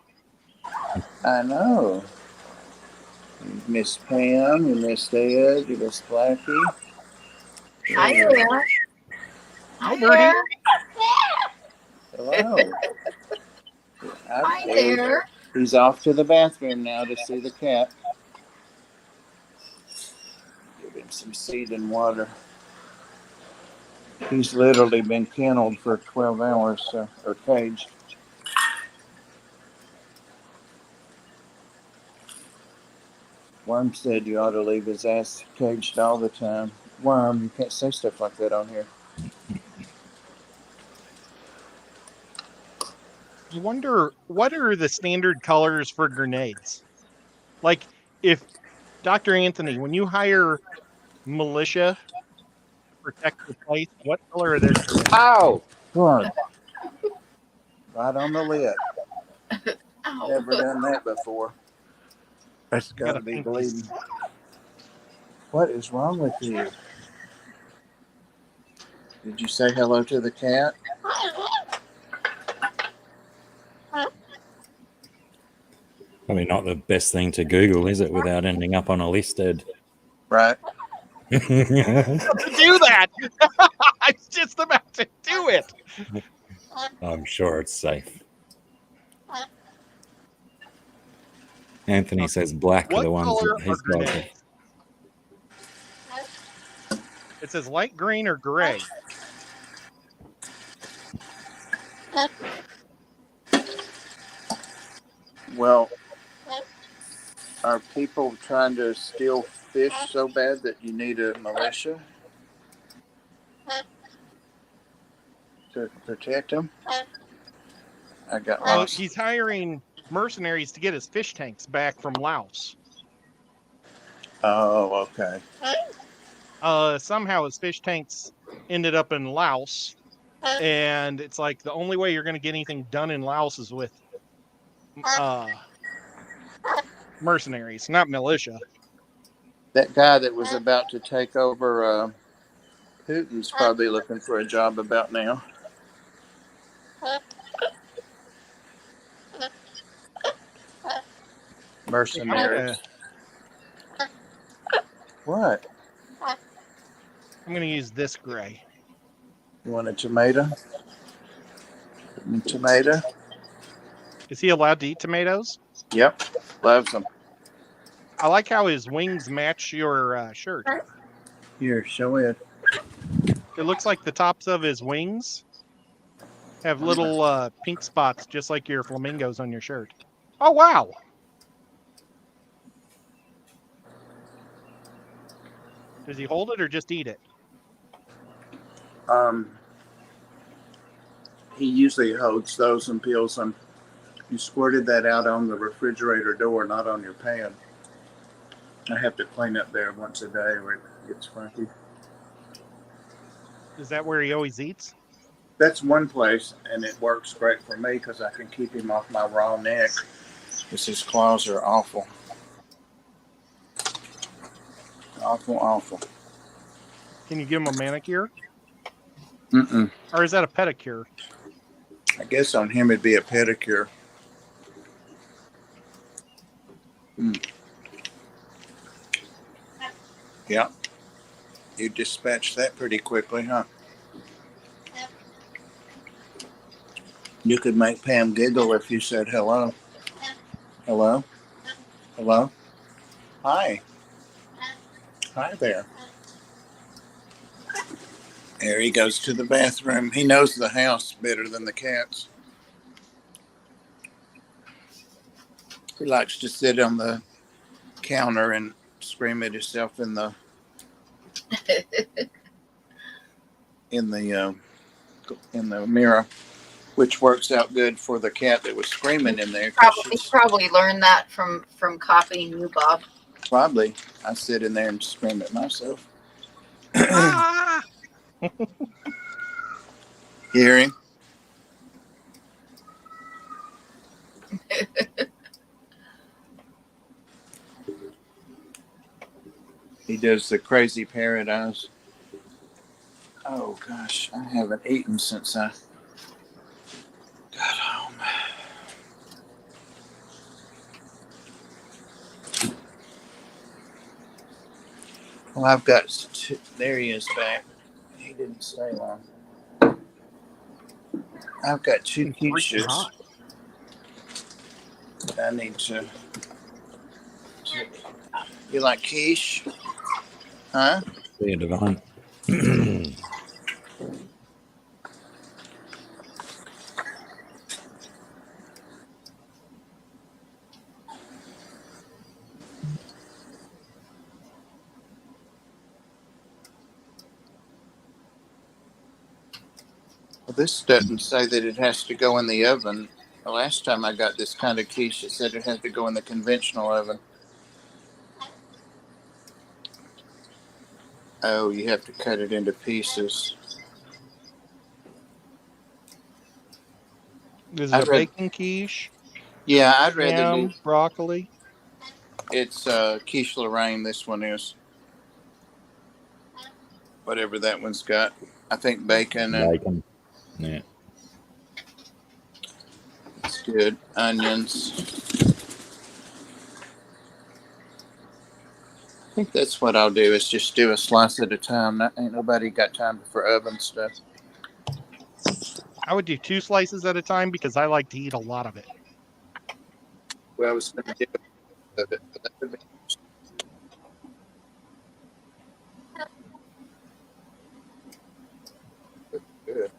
I know. You miss Pam. You miss Ed. You miss Blackie. Hi there. Hi, Birdie. Hello. Hi there. He's off to the bathroom now to see the cat. Give him some seed and water. He's literally been kenneled for 12 hours, or caged. Worm said you ought to leave his ass caged all the time. Worm, you can't say stuff like that on here. I wonder what are the standard colors for grenades? Like if Dr. Anthony, when you hire militia to protect the place, what color are their grenades? Ow! Worm. Right on the lip. Ow. Never done that before. That's You gotta gotta be think bleeding. What is wrong with you? Did you say hello to the cat? Probably not the best thing to Google, is it, without ending up on a list, Ed? Right. To do that. I was just about to do it. I'm sure it's safe. Anthony says black are What the ones color that are he's got. grenades? It says light green or gray. Well, are people trying to steal fish so bad that you need a militia to protect them? I got Well, lost. he's hiring mercenaries to get his fish tanks back from Laos. Oh, okay. Somehow his fish tanks ended up in Laos, and it's like the only way you're going to get anything done in Laos is with mercenaries, not militia. That guy that was about to take over Putin's probably looking for a job about now. Mercenaries. What? I'm going to use this gray. You want a tomato? Tomato? Is he allowed to eat tomatoes? Yep. Loves them. I like how his wings match your shirt. Here, show it. It looks like the tops of his wings have little pink spots, just like your flamingos on your shirt. Oh, wow. Does he hold it or just eat it? he usually holds those and peels them. You squirted that out on the refrigerator door, not on your pan. I have to clean up there once a day or it gets funky. Is that where he always eats? That's one place, and it works great for me because I can keep him off my raw neck. Because his claws are awful. Awful, awful. Can you give him a manicure? Mm-mm. Or is that a pedicure? I guess on him it'd be a pedicure. Yeah. You dispatched that pretty quickly, huh? You could make Pam giggle if you said hello. Hello? Hello? Hi. Hi there. There he goes to the bathroom. He knows the house better than the cats. He likes to sit on the counter and scream at himself in the in the mirror, which works out good for the cat that was screaming in there. He probably learned that from copying you, Bob. Probably. I sit in there and scream at myself. Ah! Hear him? He does the crazy parrot eyes. Oh gosh, I haven't eaten since I got home. Well, I've got two. There he is back. He didn't stay long. I've got two It's freaking quiches. hot. I need to. You like quiche? Huh? Yeah, Divine. Well, this doesn't say that it has to go in the oven. The last time I got this kind of quiche, it said it had to go in the conventional oven. Oh, you have to cut it into pieces. Is it a bacon quiche? Yeah, I'd rather do. Ham, broccoli. It's quiche Lorraine. This one is whatever that one's got. I think bacon and Bacon. Yeah. it's good. Onions. I think that's what I'll do. Is just do a slice at a time. Ain't nobody got time for oven stuff. I would do 2 slices at a time because I like to eat a lot of it. Well, I was going to do of it, but that would be good.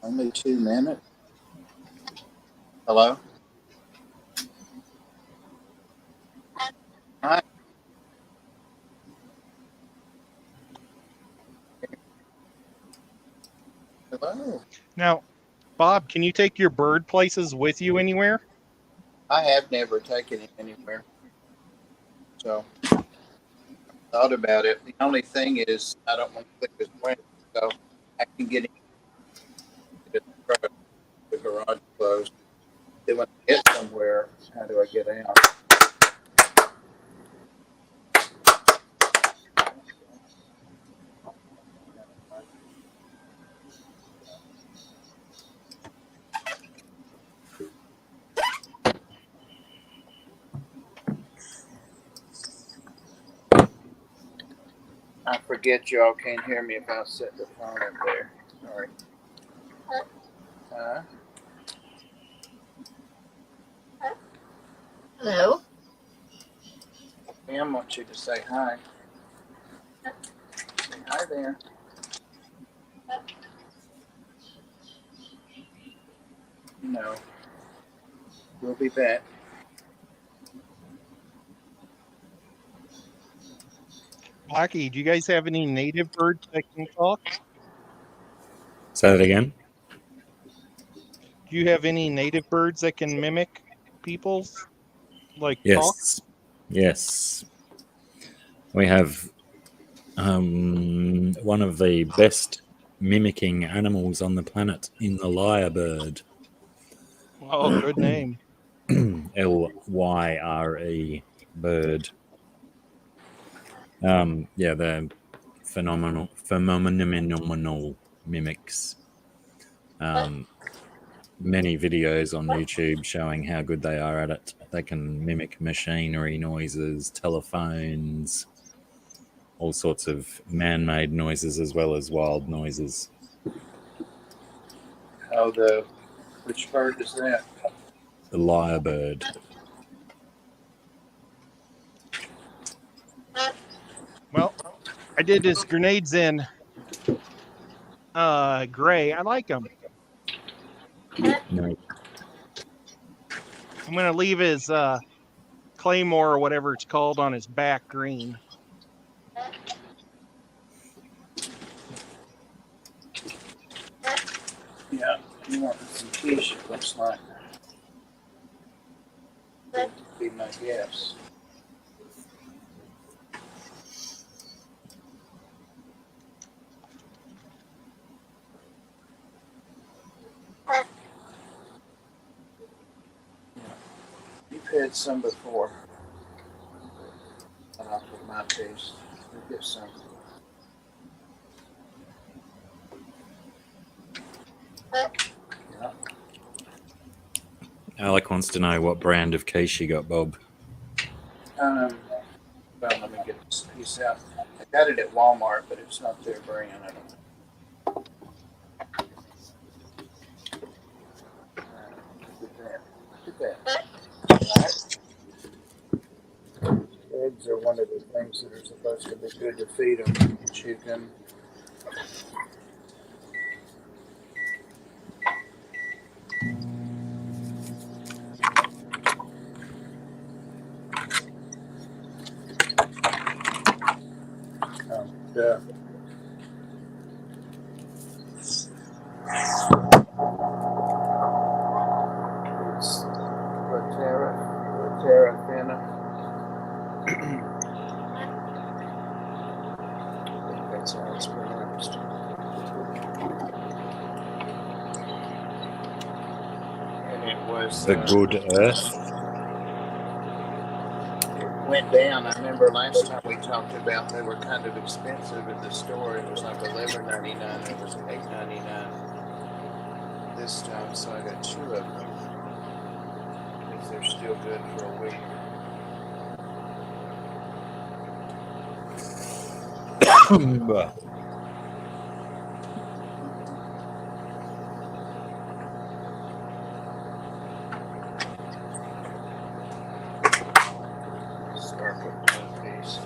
Only 2 minutes. Hello? Hi. Hello. Now, Bob, can you take your bird places with you anywhere? I have never taken it anywhere. So, thought about it. The only thing is, I don't want to click his window, so I can get in the garage closed. Then when I get somewhere, how do I get out? I forget y'all can't hear me if I set the phone up there. Sorry. Hello? Pam wants you to say hi. Say hi there. No. We'll be back. Blackie, do you guys have any native birds that can talk? Say that again. Do you have any native birds that can mimic people's talk? Yes. We have one of the best mimicking animals on the planet in the lyrebird. Oh, good name. Lyre bird. They're phenomenal mimics. Many videos on YouTube showing how good they are at it. They can mimic machinery noises, telephones, all sorts of man-made noises as well as wild noises. Which bird is that? The lyrebird. Well, I did his grenades in gray. I like them. No. I'm going to leave his claymore or whatever it's called on his back green. Yeah, you want some quiche, it looks like. Would be my guess. You've had some before. And I'll put my taste. We'll get some. Yeah. Alec wants to know what brand of quiche you got, Bob. Well, let me get this piece out. I got it at Walmart, but it's not their brand. I don't know. Look at that. Right. Eggs are one of the things that are supposed to be good to feed them. Chicken. Yeah. It's Latera thinna. I think that's how it's pronounced. And it was The Good Earth. went down. I remember last time we talked about they were kind of expensive at the store. It was like $11.99. It was $8.99 this time, so I got 2 of them. If they're still good for a week. Start with one piece.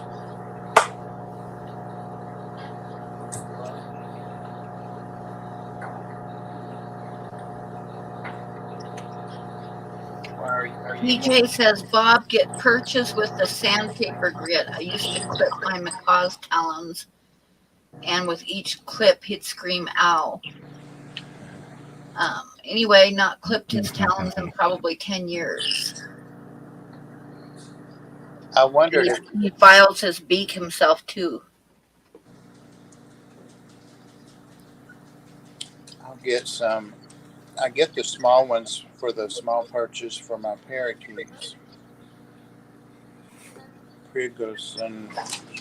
Are you PJ says, Bob, get purchase with the sandpaper grit. I used to clip my macaw's talons, and with each clip, he'd scream, ow. Anyway, not clipped his talons in probably 10 years. I wondered if He files his beak himself, too. I'll get some. I get the small ones for the small purchase for my parakeets. Prigos and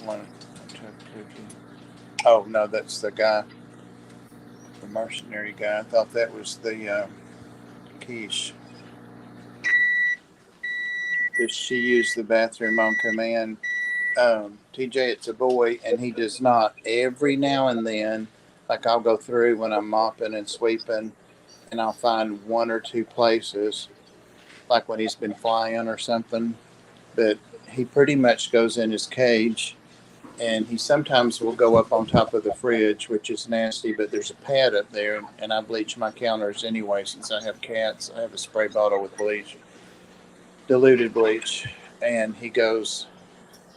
one. Oh no, that's the guy, the mercenary guy. I thought that was the quiche. Does she use the bathroom on command? TJ, it's a boy, and he does not. Every now and then, like I'll go through when I'm mopping and sweeping, and I'll find 1 or 2 places, like when he's been flying or something, that he pretty much goes in his cage, and he sometimes will go up on top of the fridge, which is nasty, but there's a pad up there, and I bleach my counters anyway since I have cats. I have a spray bottle with bleach, diluted bleach, and he goes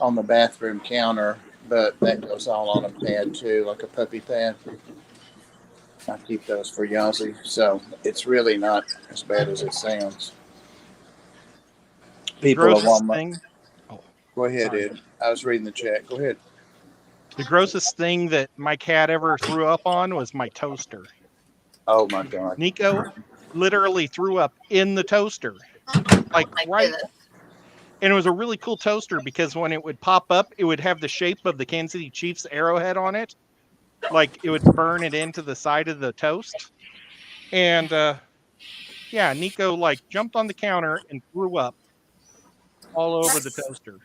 on the bathroom counter but that goes all on a pad too, like a puppy pad. I keep those for Yazzie, so it's really not as bad as it sounds. The People at grossest Walmart. thing. Oh, Go ahead, sorry. Ed. I was reading the chat. Go ahead. The grossest thing that my cat ever threw up on was my toaster. Oh my God. Nico literally threw up in the toaster, like My right. goodness. And it was a really cool toaster because when it would pop up, it would have the shape of the Kansas City Chiefs arrowhead on it. Like it would burn it into the side of the toast. And yeah, Nico like jumped on the counter and threw up all over the toaster.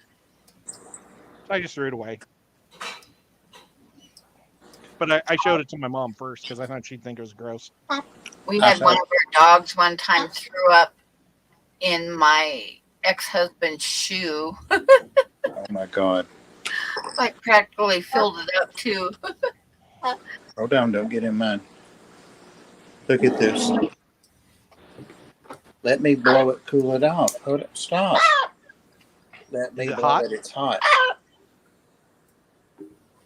So I just threw it away. But I showed it to my mom first because I thought she'd think it was gross. We had one of our dogs one time threw up in my ex-husband's shoe. Oh my God. Like practically filled it up too. Hold on, don't get in mine. Look at this. Let me blow it, cool it off. Hold it, stop. Let me Is it blow hot? it. It's hot.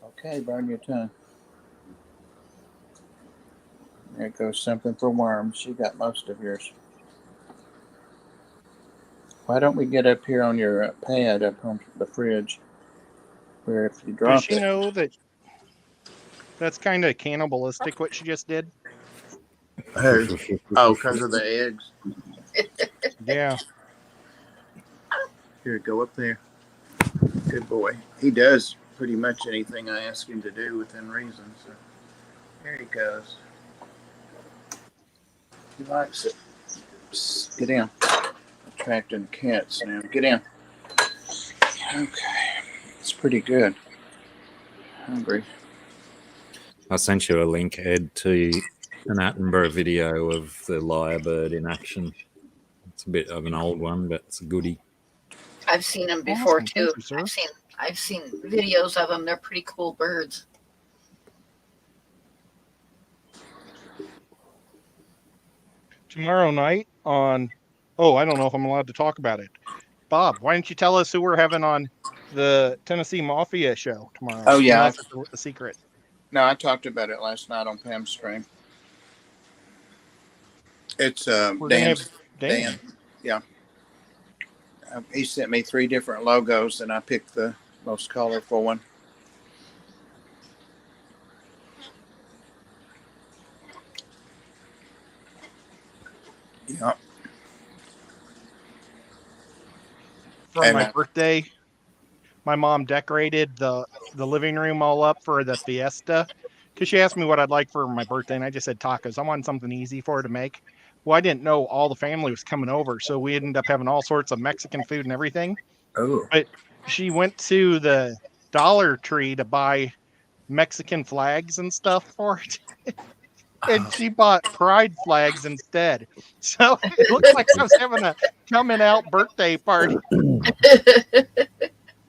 Okay, burn your tongue. There goes something for worms. You got most of yours. Why don't we get up here on your pad up on the fridge? Where if you Does drop she it. know that that's kind of cannibalistic what she just did? Oh, because of the eggs. Yeah. Here, go up there. Good boy. He does pretty much anything I ask him to do within reason. So there he goes. He likes it. Psst, get in. Attracting cats now. Get in. Okay. It's pretty good. Hungry. I sent you a link, Ed, to an Attenborough video of the lyrebird in action. It's a bit of an old one, but it's a goodie. I've seen them before Awesome. too. Thank you, sir. I've seen videos of them. They're pretty cool birds. Tomorrow night on, oh, I don't know if I'm allowed to talk about it. Bob, why don't you tell us who we're having on the Tennessee Mafia show tomorrow? Oh, yeah. Unless it's a secret. No, I talked about it last night on Pam's stream. It's We're gonna Dan. have Dan. Yeah. He sent me 3 different logos, and I picked the most colorful one. Yeah. For And my birthday, my mom decorated the living room all up for the fiesta because she asked me what I'd like for my birthday, and I just said tacos. I wanted something easy for her to make. Well, I didn't know all the family was coming over, so we ended up having all sorts of Mexican food and everything. Oh. But she went to the Dollar Tree to buy Mexican flags and stuff for it. And she bought pride flags instead. So it looks like I was having a coming out birthday party.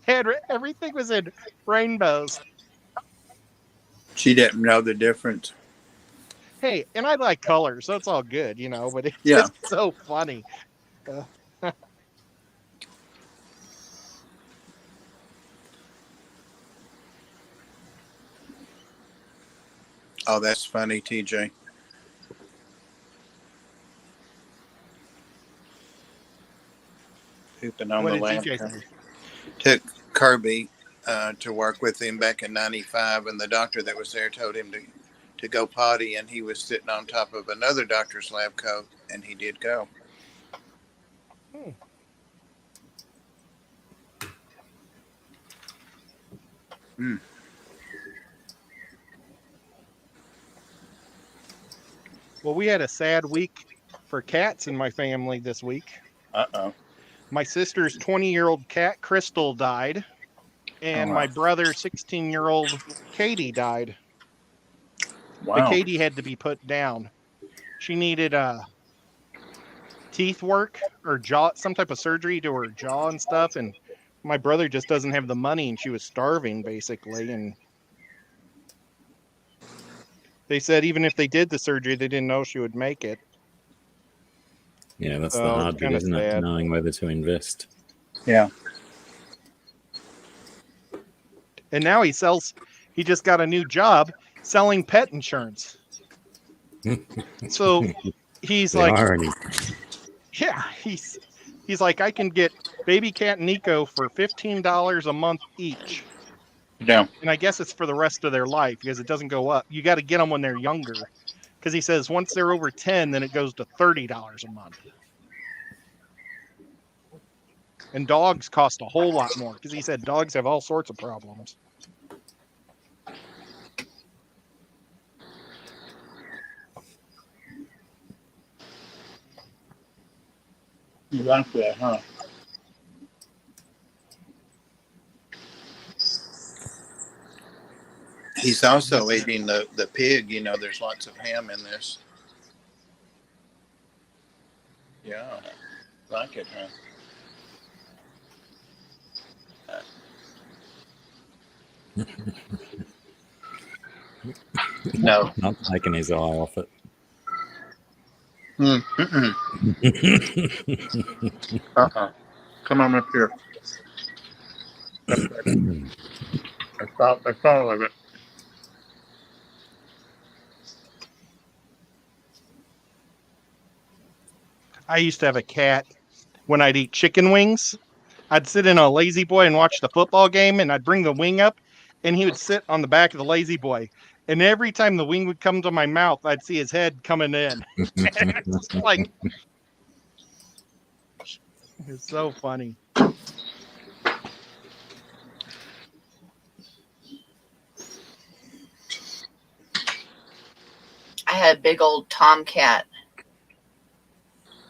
Everything was in rainbows. She didn't know the difference. Hey, and I like colors, so it's all good, you know, but it's Yeah. just so funny. Oh, that's funny, TJ. Pooping on What the did lamp. TJ say? Took Kirby to work with him back in '95, and the doctor that was there told him to go potty, and he was sitting on top of another doctor's lab coat, and he did go. Well, we had a sad week for cats in my family this week. Uh-oh. My sister's 20-year-old cat, Crystal, died. And my brother's 16-year-old, Katie, died. Wow. But Katie had to be put down. She needed teeth work or jaw, some type of surgery to her jaw and stuff. And my brother just doesn't have the money, and she was starving, basically. And they said even if they did the surgery, they didn't know she would make it. Yeah, that's So the it's hard bit, kinda isn't it? sad. Knowing whether to invest. Yeah. And now he just got a new job selling pet insurance. So he's The like, irony. yeah, he's like, I can get baby cat and Nico for $15 a month each. Yeah. And I guess it's for the rest of their life because it doesn't go up. You got to get them when they're younger. Because he says once they're over 10, then it goes to $30 a month. And dogs cost a whole lot more because he said dogs have all sorts of problems. You like that, huh? He's also eating the pig. You know, there's lots of ham in this. Yeah. Like it, huh? No. Not taking his eye off it. Mm-mm. Come on up here. That's all of it. I used to have a cat when I'd eat chicken wings. I'd sit in a lazy boy and watch the football game, and I'd bring the wing up, and he would sit on the back of the lazy boy. And every time the wing would come to my mouth, I'd see his head coming in. It's like, it's so funny. I had a big old tomcat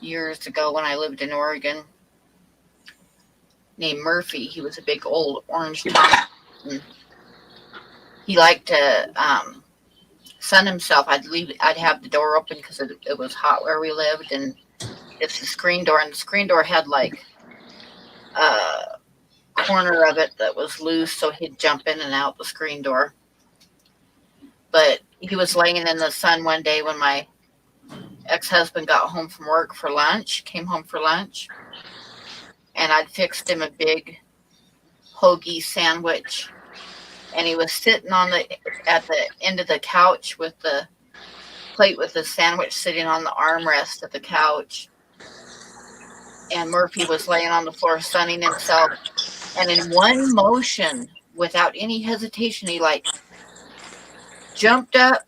years ago when I lived in Oregon named Murphy. He was a big old orange tom. He liked to sun himself. I'd have the door open because it was hot where we lived, and it's the screen door, and the screen door had like a corner of it that was loose, so he'd jump in and out the screen door. But he was laying in the sun one day when my ex-husband got home from work for lunch, came home for lunch, and I'd fixed him a big hoagie sandwich, and he was sitting at the end of the couch with the plate with the sandwich sitting on the armrest of the couch, and Murphy was laying on the floor sunning himself, and in one motion, without any hesitation, he like jumped up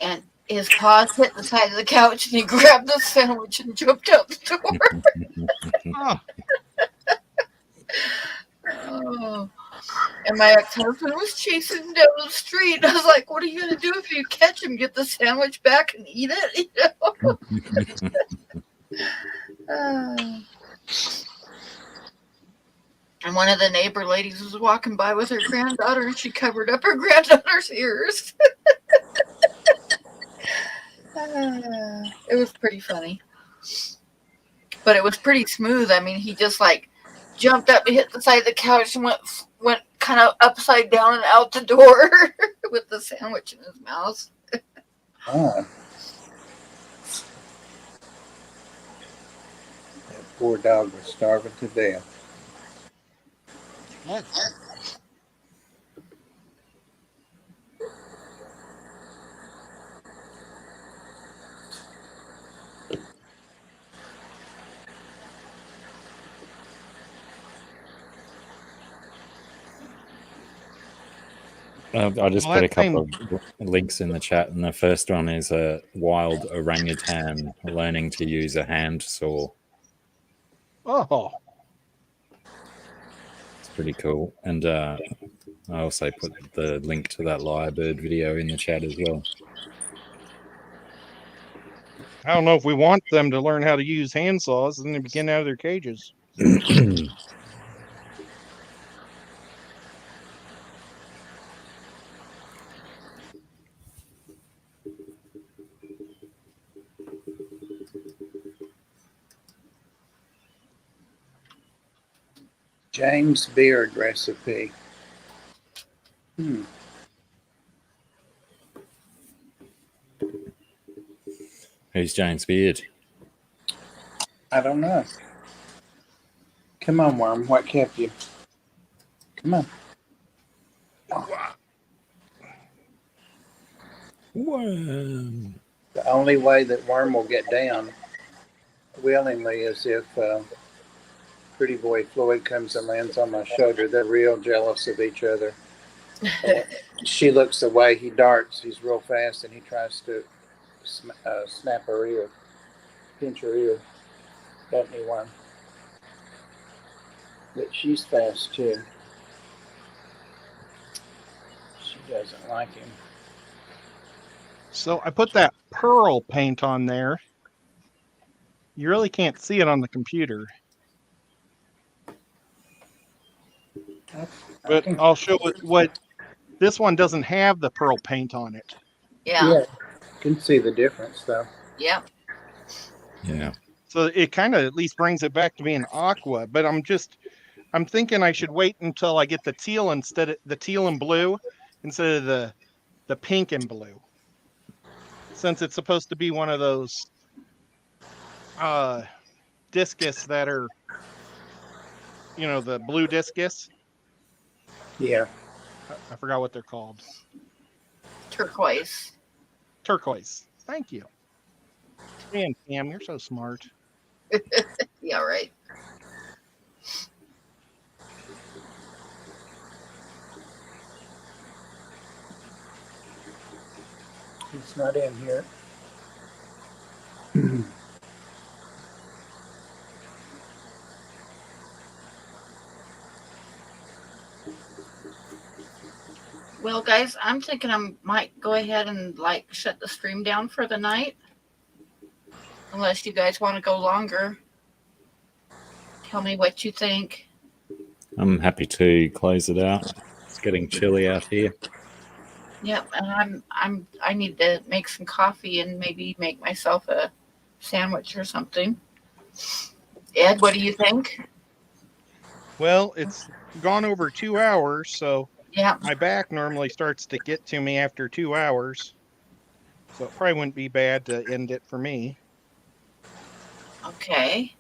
and his paws hit the side of the couch, and he grabbed the sandwich and jumped out the door. Oh. And my ex-husband was chasing him down the street. I was like, what are you going to do if you catch him? Get the sandwich back and eat it? You know? And one of the neighbor ladies was walking by with her granddaughter, and she covered up her granddaughter's ears. It was pretty funny. But it was pretty smooth. I mean, he just like jumped up and hit the side of the couch and went kind of upside down and out the door with the sandwich in his mouth. Oh. That poor dog was starving to death. I just put a couple of links in the chat, and the first one is a wild orangutan learning to use a hand saw. Oh, It's pretty cool. And I also put the link to that lyrebird video in the chat as well. I don't know if we want them to learn how to use handsaws and then begin out of their cages. James Beard recipe. Who's James Beard? I don't know. Come on, Worm. What kept you? Come on. Worm. The only way that Worm will get down willingly is if pretty boy Floyd comes and lands on my shoulder. They're real jealous of each other. She looks away, he darts, he's real fast, and he tries to snap her ear, pinch her ear. Doesn't he, Worm? But she's fast too. She doesn't like him. So I put that pearl paint on there. You really can't see it on the computer, but I'll show it what this one doesn't have the pearl paint on it. Yeah. Yeah, you can see the difference though. Yeah. Yeah. So it kind of at least brings it back to being aqua, but I'm thinking I should wait until I get the teal instead of the teal and blue instead of the pink and blue. Since it's supposed to be one of those discus that are, the blue discus. Yeah. I forgot what they're called. Turquoise. Turquoise. Thank you. Man, Cam, you're so smart. Yeah, right. It's not in here. Well, guys, I'm thinking I might go ahead and shut the stream down for the night. Unless you guys want to go longer. Tell me what you think. I'm happy to close it out. It's getting chilly out here. Yep, and I need to make some coffee and maybe make myself a sandwich or something. Ed, what do you think? Well, it's gone over 2 hours, so Yeah. my back normally starts to get to me after 2 hours. So it probably wouldn't be bad to end it for me. Okay.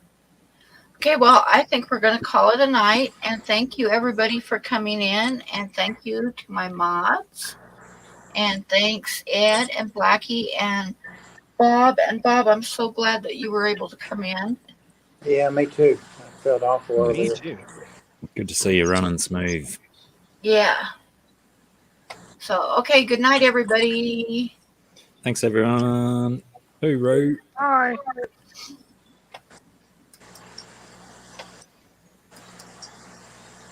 Okay, well, I think we're going to call it a night. And thank you, everybody, for coming in. And thank you to my mods. And thanks, Ed and Blackie and Bob. And Bob, I'm so glad that you were able to come in. Yeah, me too. I felt awful Me earlier. too. Good to see you running smooth. Yeah. So, okay, good night, everybody. Thanks, everyone. Hooroo. Bye.